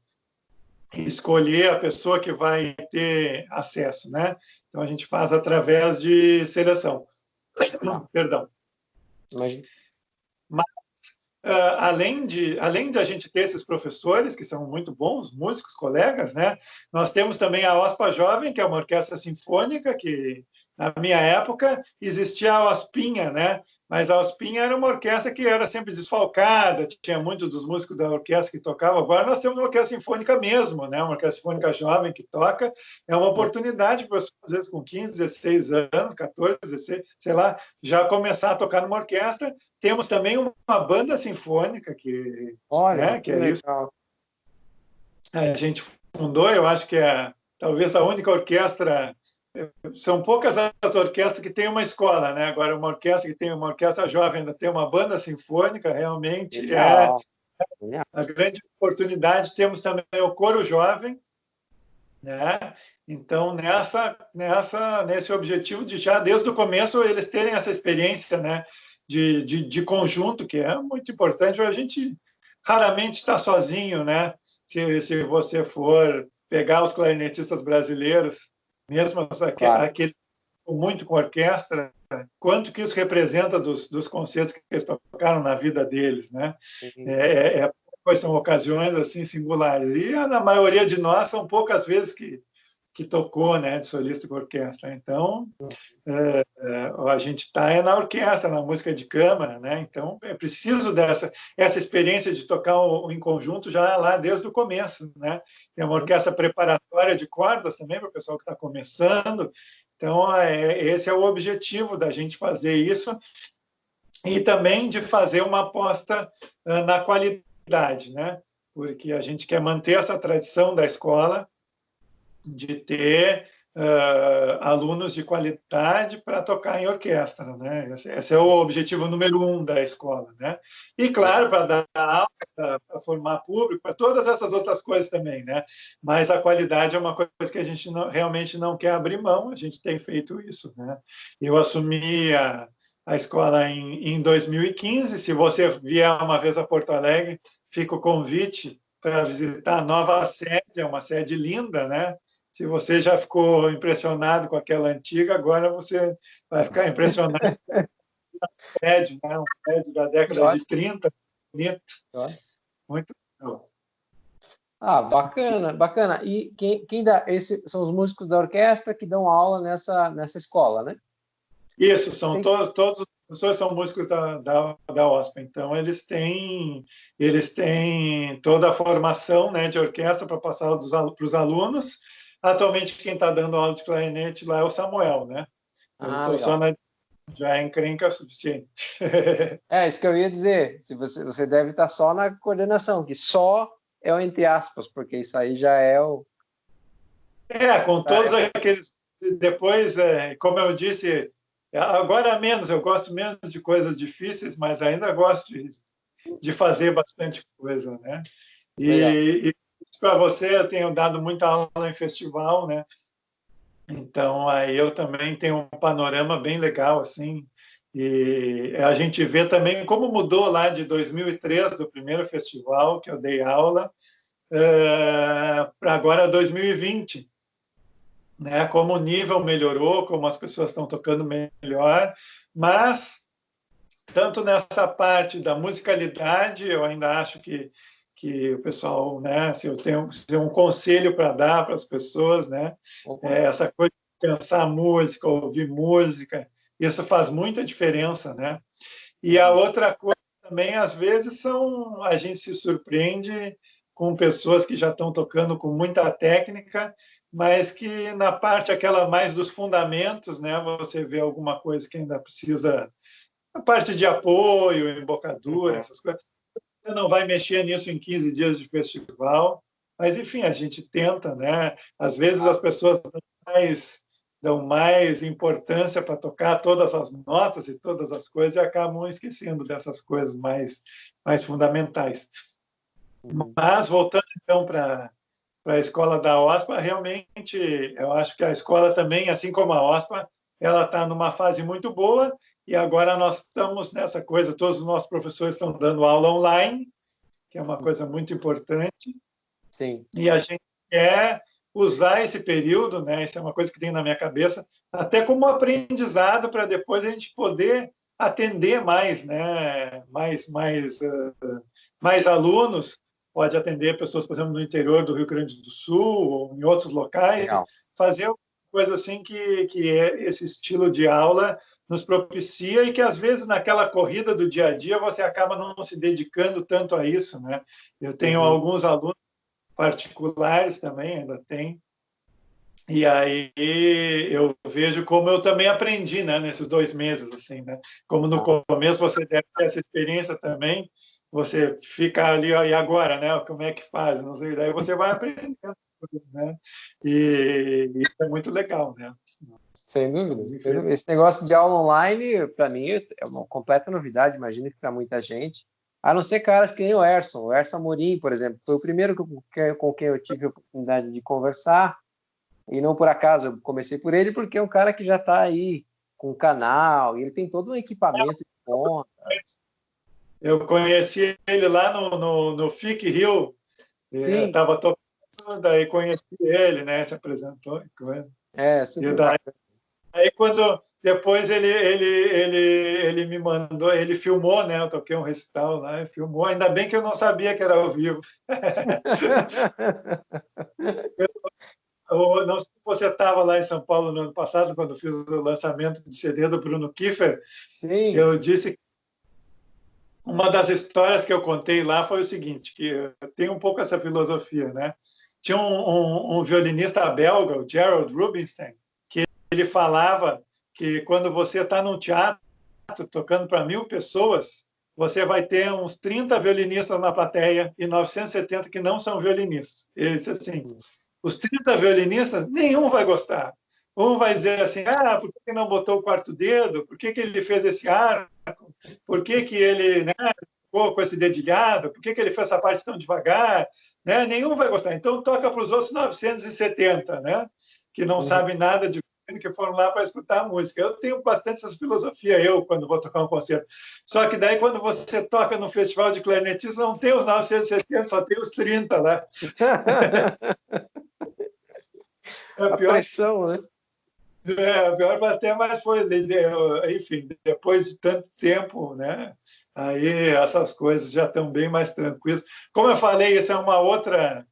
escolher a pessoa que vai ter acesso, né? Então a gente faz através de seleção. Tá. Perdão. Imagina. Além de a gente ter esses professores, que são muito bons, músicos, colegas, né? Nós temos também a OSPA Jovem, que é uma orquestra sinfônica, que na minha época existia a OSPinha, né? Mas a OSPinha era uma orquestra que era sempre desfalcada, tinha muitos dos músicos da orquestra que tocavam. Agora nós temos uma orquestra sinfônica mesmo, né? Uma orquestra sinfônica jovem que toca. É uma oportunidade para pessoas, às vezes, com 15, 16 anos, 14, 16, sei lá, já começar a tocar numa orquestra. Temos também uma banda sinfônica Olha, que que é isso. legal. A gente fundou, eu acho que é talvez a única orquestra. São poucas as orquestras que têm uma escola, né? Agora, uma orquestra que tem uma orquestra jovem, ainda tem uma banda sinfônica, realmente é Genial. Genial. a grande oportunidade. Temos também o coro jovem, né? Então, nesse objetivo de já desde o começo eles terem essa experiência, né? De conjunto, que é muito importante. A gente raramente está sozinho, né? Se você for pegar os clarinetistas brasileiros, mesmo Claro. aquele muito com orquestra, quanto que isso representa dos concertos que eles tocaram na vida deles, né? Uhum. São ocasiões assim singulares. E na maioria de nós são poucas vezes que tocou, né, de solista com orquestra. Então, a gente está na orquestra, na música de câmara, né? Então, é preciso essa experiência de tocar em conjunto já lá desde o começo, né? Tem uma orquestra preparatória de cordas também para o pessoal que está começando. Então, esse é o objetivo da gente fazer isso e também de fazer uma aposta na qualidade, né? Porque a gente quer manter essa tradição da escola de ter alunos de qualidade para tocar em orquestra, né? Esse é o objetivo número 1 da escola, né? E claro, para dar aula, para formar público, para todas essas outras coisas também, né? Mas a qualidade é uma coisa que a gente realmente não quer abrir mão. A gente tem feito isso, né? Eu assumi a escola em 2015. Se você vier uma vez a Porto Alegre, fica o convite para visitar a nova sede. É uma sede linda, né? Se você já ficou impressionado com aquela antiga, agora você vai ficar impressionado com o prédio, né? Um prédio da Que década de ótimo. 30, bonito, Que ótimo. muito bom. Ah, bacana, bacana. E quem dá? Esses são os músicos da orquestra que dão aula nessa escola, né? Isso, são Tem- todos os professores são músicos da OSPA, então eles têm toda a formação, né, de orquestra para passar para os alunos. Atualmente, quem está dando aula de clarinete lá é o Samuel, né? Eu Ah, estou só legal. na... Já é encrenca o suficiente. É, isso que eu ia dizer. Se você deve estar só na coordenação, que só é o entre aspas, porque isso aí já é o. Com Já todos é- aqueles... Depois, como eu disse, agora menos, eu gosto menos de coisas difíceis, mas ainda gosto de fazer bastante coisa, né? Legal. E para você, eu tenho dado muita aula em festival, né? Então, aí eu também tenho um panorama bem legal, assim, e a gente vê também como mudou lá de 2003, do primeiro festival que eu dei aula, para agora 2020, né? Como o nível melhorou, como as pessoas estão tocando melhor, mas tanto nessa parte da musicalidade, eu ainda acho que o pessoal, né, se um conselho para dar para as pessoas, né, Opa. essa coisa de pensar música, ouvir música, isso faz muita diferença, né? E a Uhum. outra coisa também, às vezes, a gente se surpreende com pessoas que já estão tocando com muita técnica, mas que na parte aquela mais dos fundamentos, né, você vê alguma coisa que ainda precisa a parte de apoio, embocadura, Uhum. essas coisas. Você não vai mexer nisso em 15 dias de festival, mas, enfim, a gente tenta, né? Às vezes as pessoas dão mais importância para tocar todas as notas e todas as coisas e acabam esquecendo dessas coisas mais fundamentais. Uhum. Mas, voltando então para a escola da OSPA, realmente, eu acho que a escola também, assim como a OSPA, ela está numa fase muito boa e agora nós estamos nessa coisa, todos os nossos professores estão dando aula online, que é uma coisa muito importante, Sim. e a gente quer usar esse período, né? Isso é uma coisa que tem na minha cabeça, até como aprendizado para depois a gente poder atender mais, né? Mais alunos, pode atender pessoas, por exemplo, no interior do Rio Grande do Sul ou em outros locais, Legal. fazer coisa assim que esse estilo de aula nos propicia e que às vezes naquela corrida do dia a dia você acaba não se dedicando tanto a isso, né? Eu tenho Uhum. alguns alunos particulares também, ainda tem, e aí eu vejo como eu também aprendi, né, nesses 2 meses, assim, né? Como no Ah, começo você deve ter essa experiência também, você fica ali, ó, e agora, né? Como é que faz? Não sei, daí você vai aprendendo, né? E isso é muito legal, né? sem dúvida, Estamos em sem frente. dúvida. Esse negócio de aula online, para mim, é uma completa novidade. Imagino que para muita gente, a não ser caras que nem o Erson Amorim, por exemplo, foi o primeiro com quem eu tive a oportunidade de conversar. E não por acaso, eu comecei por ele, porque é um cara que já está aí com um canal, e ele tem todo um equipamento de ponta. Eu conheci ele lá no FIC Rio, Sim, estava tocando, daí conheci ele, né? Se apresentou. é E super daí, bacana. quando depois ele me mandou, ele filmou, né? Eu toquei um recital lá, ele filmou. Ainda bem que eu não sabia que era ao vivo. Eu não sei se você estava lá em São Paulo no ano passado, quando fiz o lançamento de CD do Bruno Kiefer. Sim, Eu disse que uma das histórias que eu contei lá foi o seguinte, que tem um pouco essa filosofia, né? Tinha um violinista belga, o Gerald Rubinstein, que ele falava que quando você está num teatro tocando para 1.000 pessoas, você vai ter uns 30 violinistas na plateia e 970 que não são violinistas. Ele disse assim, os 30 violinistas, nenhum vai gostar. Um vai dizer assim, por que não botou o quarto dedo? Por que ele fez esse arco? Por que ele, né, ficou com esse dedilhado? Por que ele fez essa parte tão devagar? Né? Nenhum vai gostar. Então, toca para os outros 970, né? Que não sabem nada de que foram lá para escutar a música. Eu tenho bastante essa filosofia, quando vou tocar um concerto. Só que daí, quando você toca no festival de clarinetistas, não tem os 970, só tem os 30 lá. É a pior, pressão, né? pior até, mas foi, enfim, depois de tanto tempo, né? Aí essas coisas já estão bem mais tranquilas. Como eu falei, isso é uma outra.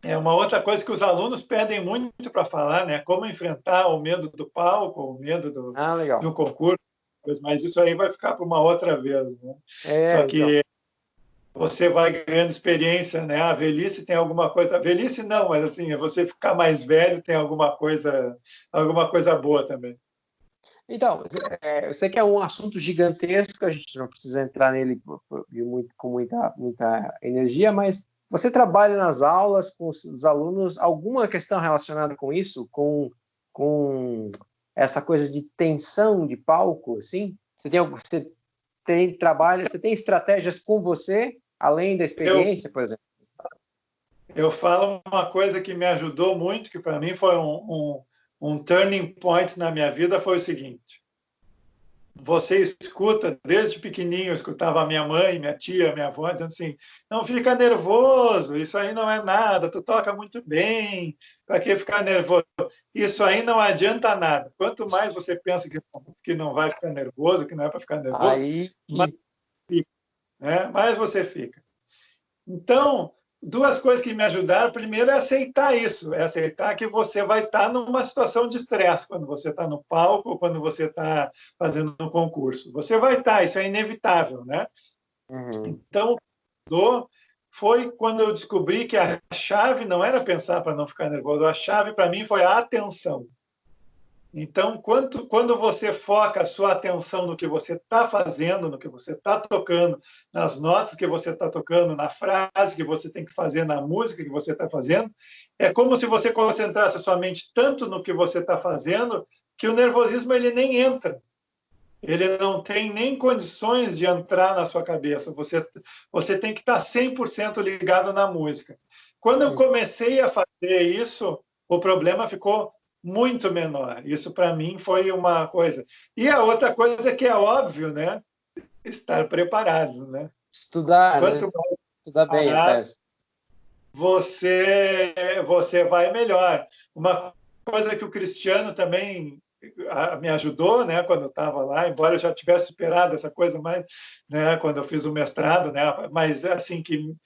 é uma outra coisa que os alunos pedem muito para falar, né? Como enfrentar o medo do palco, o medo Legal. do concurso, mas isso aí vai ficar para uma outra vez, né? Só Então. que você vai ganhando experiência, né? A velhice tem alguma coisa, a velhice não, mas assim, você ficar mais velho tem alguma coisa boa também. Então, eu sei que é um assunto gigantesco, a gente não precisa entrar nele com muita energia, mas você trabalha nas aulas com os alunos, alguma questão relacionada com isso, com essa coisa de tensão de palco, assim? Você tem estratégias com você, além da Eu, experiência, por exemplo? eu falo uma coisa que me ajudou muito, que para mim foi um turning point na minha vida, foi o seguinte: você escuta, desde pequenininho, eu escutava a minha mãe, minha tia, minha avó dizendo assim: não fica nervoso, isso aí não é nada, tu toca muito bem, para que ficar nervoso? Isso aí não adianta nada. Quanto mais você pensa que não vai ficar nervoso, que não é para ficar nervoso, Aí, mais fica, né? Mais você fica. Então, duas coisas que me ajudaram. Primeiro é aceitar isso, é aceitar que você vai estar numa situação de estresse quando você está no palco ou quando você está fazendo um concurso. Você vai estar, isso é inevitável, né? uhum. Então, foi quando eu descobri que a chave não era pensar para não ficar nervoso, a chave para mim foi a atenção. Então, quando você foca a sua atenção no que você está fazendo, no que você está tocando, nas notas que você está tocando, na frase que você tem que fazer, na música que você está fazendo, é como se você concentrasse a sua mente tanto no que você está fazendo que o nervosismo ele nem entra. Ele não tem nem condições de entrar na sua cabeça. Você tem que estar 100% ligado na música. Quando eu comecei a fazer isso, o problema ficou muito menor. Isso, para mim, foi uma coisa. E a outra coisa que é óbvio, né? Estar preparado, né? Estudar, né? Quanto mais Estudar bem preparado, até. você vai melhor. Uma coisa que o Cristiano também me ajudou, né, quando eu estava lá, embora eu já tivesse superado essa coisa mais, né, quando eu fiz o mestrado, né, mas assim que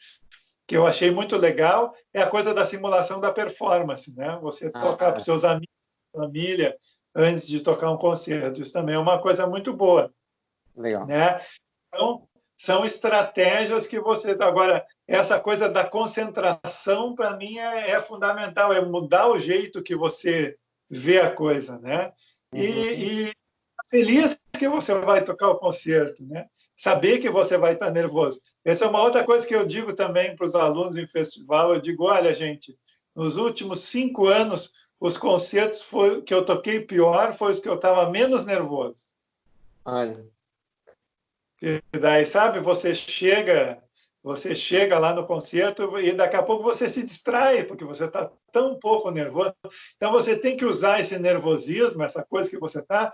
eu achei muito legal é a coisa da simulação da performance, né? Você tocar para os seus amigos, família, antes de tocar um concerto. Isso também é uma coisa muito boa, Legal. né? Então, são estratégias que você. Agora, essa coisa da concentração, para mim, é fundamental, é mudar o jeito que você vê a coisa, né? Uhum. E feliz que você vai tocar o concerto, né? Saber que você vai estar nervoso. Essa é uma outra coisa que eu digo também para os alunos em festival. Eu digo, olha, gente, nos últimos 5 anos, os concertos que eu toquei pior foi os que eu estava menos nervoso. Olha. E daí, sabe, você chega lá no concerto e daqui a pouco você se distrai, porque você está tão pouco nervoso. Então, você tem que usar esse nervosismo, essa coisa que você está,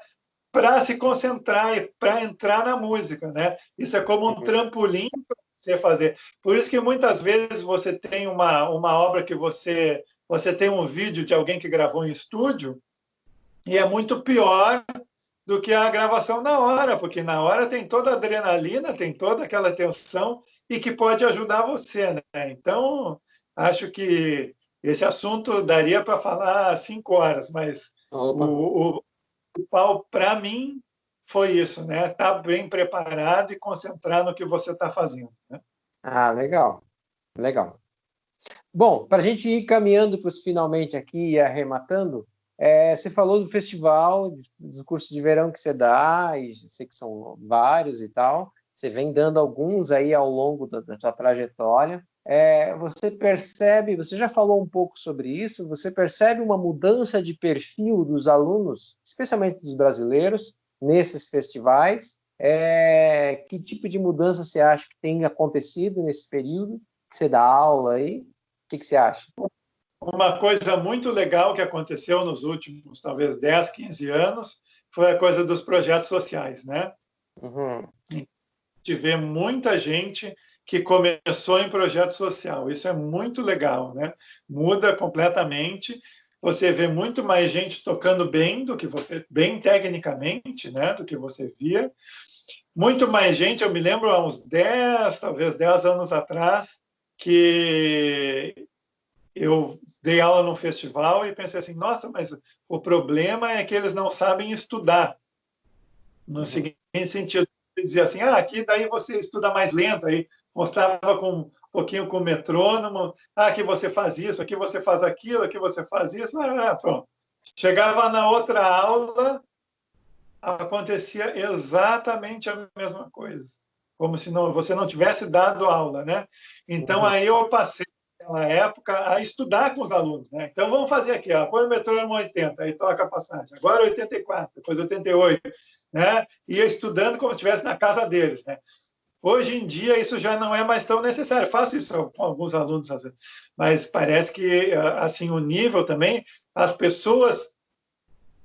para se concentrar e para entrar na música, né? Isso é como um Uhum. trampolim para você fazer. Por isso que muitas vezes você tem uma obra que você tem um vídeo de alguém que gravou em estúdio e é muito pior do que a gravação na hora, porque na hora tem toda a adrenalina, tem toda aquela tensão e que pode ajudar você, né? Então, acho que esse assunto daria para falar 5 horas, mas Opa. o pau, para mim, foi isso, né? Estar bem preparado e concentrar no que você está fazendo, né? Legal. Legal. Bom, para a gente ir caminhando para os finalmente aqui e arrematando, você falou do festival, dos cursos de verão que você dá, e sei que são vários e tal. Você vem dando alguns aí ao longo da sua trajetória. Você percebe, você já falou um pouco sobre isso, você percebe uma mudança de perfil dos alunos, especialmente dos brasileiros, nesses festivais? Que tipo de mudança você acha que tem acontecido nesse período que você dá aula aí? O que você acha? Uma coisa muito legal que aconteceu nos últimos, talvez, 10, 15 anos, foi a coisa dos projetos sociais, né? Uhum. A gente vê muita gente que começou em projeto social. Isso é muito legal, né? Muda completamente. Você vê muito mais gente tocando bem do que você, bem tecnicamente, né? Do que você via. Muito mais gente, eu me lembro há uns 10, talvez 10 anos atrás, que eu dei aula num festival e pensei assim, nossa, mas o problema é que eles não sabem estudar. No seguinte sentido, ele dizia assim, aqui daí você estuda mais lento, aí mostrava com um pouquinho com o metrônomo, aqui você faz isso, aqui você faz aquilo, aqui você faz isso, pronto. Chegava na outra aula, acontecia exatamente a mesma coisa, como se você não tivesse dado aula, né? Então, aí eu passei, naquela época, a estudar com os alunos, né? Então, vamos fazer aqui, põe o metrônomo 80, aí toca a passagem. Agora 84, depois 88, né? Ia estudando como se estivesse na casa deles, né? Hoje em dia, isso já não é mais tão necessário. Faço isso com alguns alunos, às vezes. Mas parece que, assim, o nível também, as pessoas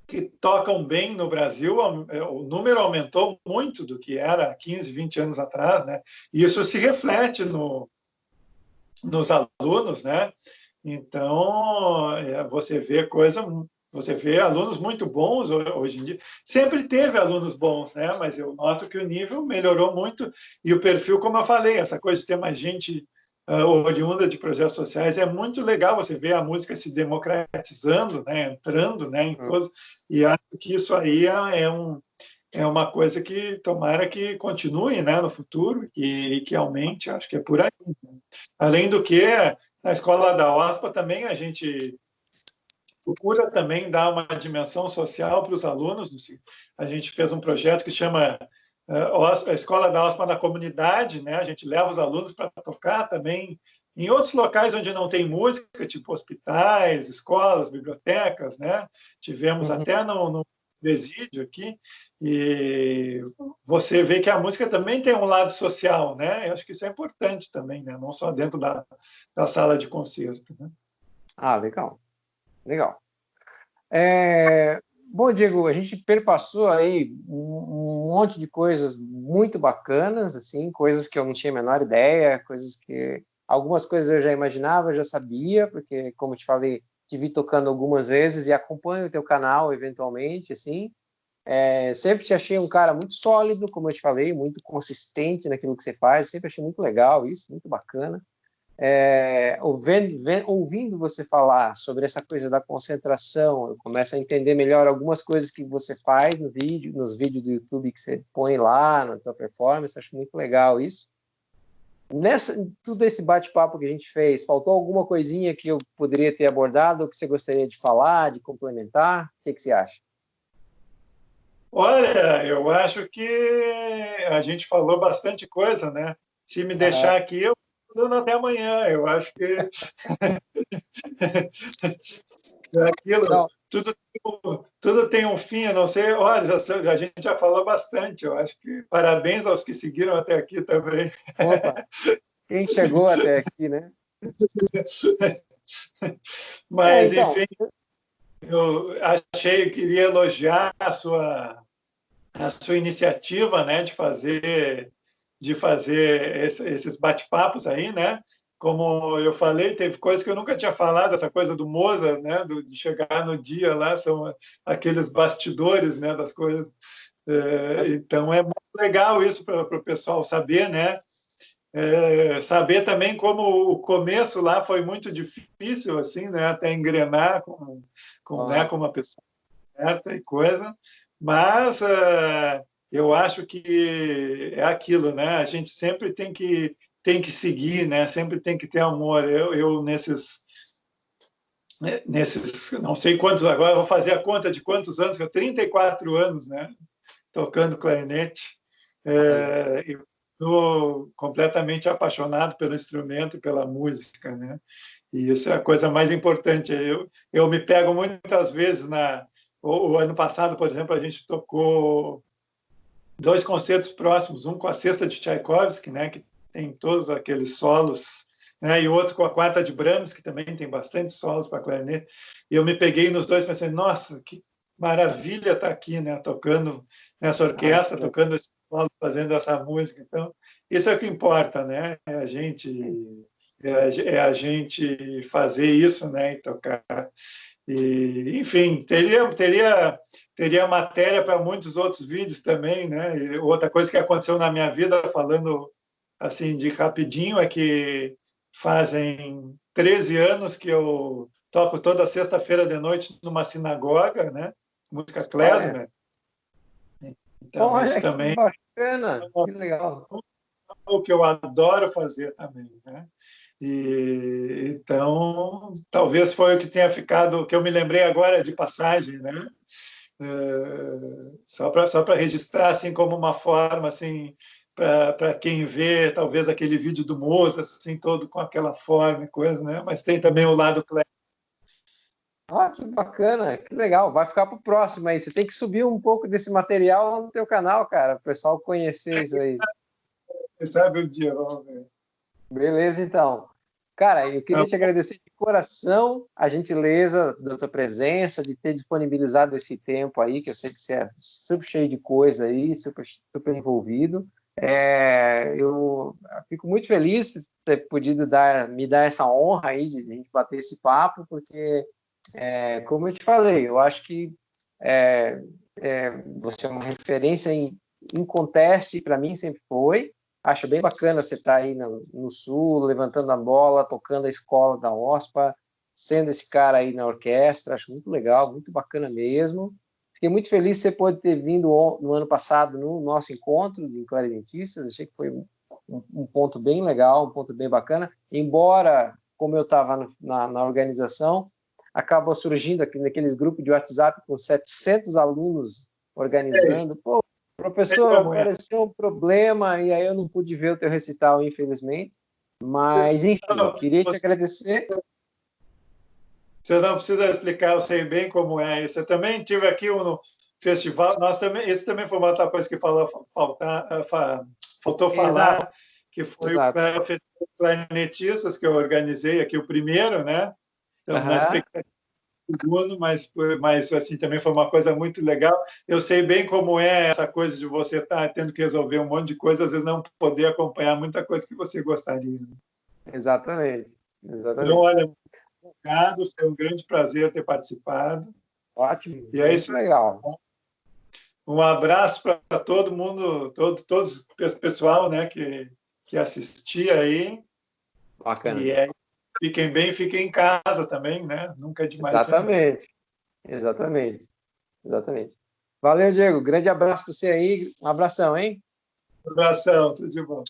que tocam bem no Brasil, o número aumentou muito do que era 15, 20 anos atrás, né? E isso se reflete nos alunos, né? Então, você vê alunos muito bons hoje em dia. Sempre teve alunos bons, né? Mas eu noto que o nível melhorou muito e o perfil, como eu falei, essa coisa de ter mais gente oriunda de projetos sociais, é muito legal você ver a música se democratizando, né? Entrando, né? Em todos, e acho que isso aí é uma coisa que tomara que continue, né, no futuro e que aumente, acho que é por aí. Além do que, na escola da OSPA também a gente procura também dar uma dimensão social para os alunos. A gente fez um projeto que chama a Escola da OSPA na Comunidade, né? A gente leva os alunos para tocar também em outros locais onde não tem música, tipo hospitais, escolas, bibliotecas, né? Tivemos até no presídio aqui, e você vê que a música também tem um lado social, né? Eu acho que isso é importante também, né? Não só dentro da sala de concerto, né? Legal, legal. Bom, Diego, a gente perpassou aí um monte de coisas muito bacanas, assim, coisas que eu não tinha a menor ideia, coisas que algumas coisas eu já imaginava, eu já sabia, porque, como te falei, te vi tocando algumas vezes e acompanho o teu canal eventualmente, assim. Sempre te achei um cara muito sólido, como eu te falei, muito consistente naquilo que você faz, sempre achei muito legal isso, muito bacana. Ouvindo você falar sobre essa coisa da concentração, eu começo a entender melhor algumas coisas que você faz no vídeo, nos vídeos do YouTube que você põe lá na tua performance, acho muito legal isso. Tudo esse bate-papo que a gente fez, faltou alguma coisinha que eu poderia ter abordado, ou que você gostaria de falar, de complementar? O que você acha? Olha, eu acho que a gente falou bastante coisa, né? Se me deixar aqui, eu vou dando até amanhã. Eu acho que é aquilo, Não. tudo tem um fim, a não ser. Olha, a gente já falou bastante. Eu acho que parabéns aos que seguiram até aqui também. Opa, quem chegou até aqui, né? Mas, Então, enfim, eu queria elogiar a sua iniciativa, né, de fazer esses bate-papos aí, né? Como eu falei, teve coisas que eu nunca tinha falado, essa coisa do Mozart, né, de chegar no dia lá, são aqueles bastidores, né, das coisas. Então, é muito legal isso para o pessoal saber, né? Saber também como o começo lá foi muito difícil, assim, né, até engrenar né, com uma pessoa certa e coisa, mas eu acho que é aquilo, né? A gente sempre tem que seguir, né? Sempre tem que ter amor. Eu nesses não sei quantos agora, eu vou fazer a conta de quantos anos, 34 anos, né? Tocando clarinete. Eu estou completamente apaixonado pelo instrumento e pela música, né? E isso é a coisa mais importante. Eu me pego muitas vezes o ano passado, por exemplo, a gente tocou 2 concertos próximos, um com a Sexta de Tchaikovsky, né, que tem todos aqueles solos, né, e outro com a Quarta de Brahms, que também tem bastante solos para clarinete. E eu me peguei nos dois, pensei, nossa, que maravilha estar aqui, né, tocando nessa orquestra, tocando esse solo, fazendo essa música. Então, isso é o que importa, né? É a gente fazer isso, né, e tocar. E, enfim, teria matéria para muitos outros vídeos também, né? E outra coisa que aconteceu na minha vida, falando assim de rapidinho, é que fazem 13 anos que eu toco toda sexta-feira de noite numa sinagoga, né? Música klezmer. Então, Olha, isso que também bacana, que legal. é o que eu adoro fazer também, né? E então, talvez foi o que tenha ficado, que eu me lembrei agora de passagem, né? Só para registrar assim como uma forma assim para quem vê talvez aquele vídeo do Mozart assim todo com aquela forma e coisa, né? Mas tem também o lado clássico. Ah, que bacana, que legal. Vai ficar para o próximo aí. Você tem que subir um pouco desse material lá no teu canal, cara, para o pessoal conhecer isso aí. Sabe o dia, vamos ver. Beleza, então. Cara, eu queria te agradecer de coração a gentileza da tua presença, de ter disponibilizado esse tempo aí, que eu sei que você é super cheio de coisa aí, super envolvido. Eu fico muito feliz de ter podido me dar essa honra aí de a gente bater esse papo, porque, como eu te falei, eu acho que é, você é uma referência em conteste, para mim sempre foi. Acho bem bacana você estar aí no Sul, levantando a bola, tocando a escola da OSPA, sendo esse cara aí na orquestra. Acho muito legal, muito bacana mesmo. Fiquei muito feliz que você pôde ter vindo no ano passado no nosso encontro de clarinetistas. Achei que foi um ponto bem legal, um ponto bem bacana. Embora, como eu estava na organização, acabou surgindo aqui naqueles grupos de WhatsApp com 700 alunos organizando. Pô, professor, Como é? apareceu um problema e aí eu não pude ver o teu recital, infelizmente. Mas, enfim, queria te agradecer. Você não precisa explicar, eu sei bem como é isso. Eu também tive aqui no festival, nós também, esse também foi uma outra coisa que faltou Exato, falar, que foi o exato. Festival de Clarinetistas, que eu organizei aqui, o primeiro, né? Estamos na Aham, expectativa do segundo, mas assim, também foi uma coisa muito legal. Eu sei bem como é essa coisa de você estar tendo que resolver um monte de coisa, às vezes não poder acompanhar muita coisa que você gostaria. exatamente, Então, exatamente. olha, obrigado, foi um grande prazer ter participado. Ótimo, E é muito isso. legal. Um abraço para todo mundo, todos o pessoal, né, que assistia aí. Bacana. E fiquem bem, fiquem em casa também, né? Nunca é demais também. Exatamente, exatamente, exatamente. Valeu, Diego. Grande abraço para você aí. Um abração, hein? Um abração, tudo de bom.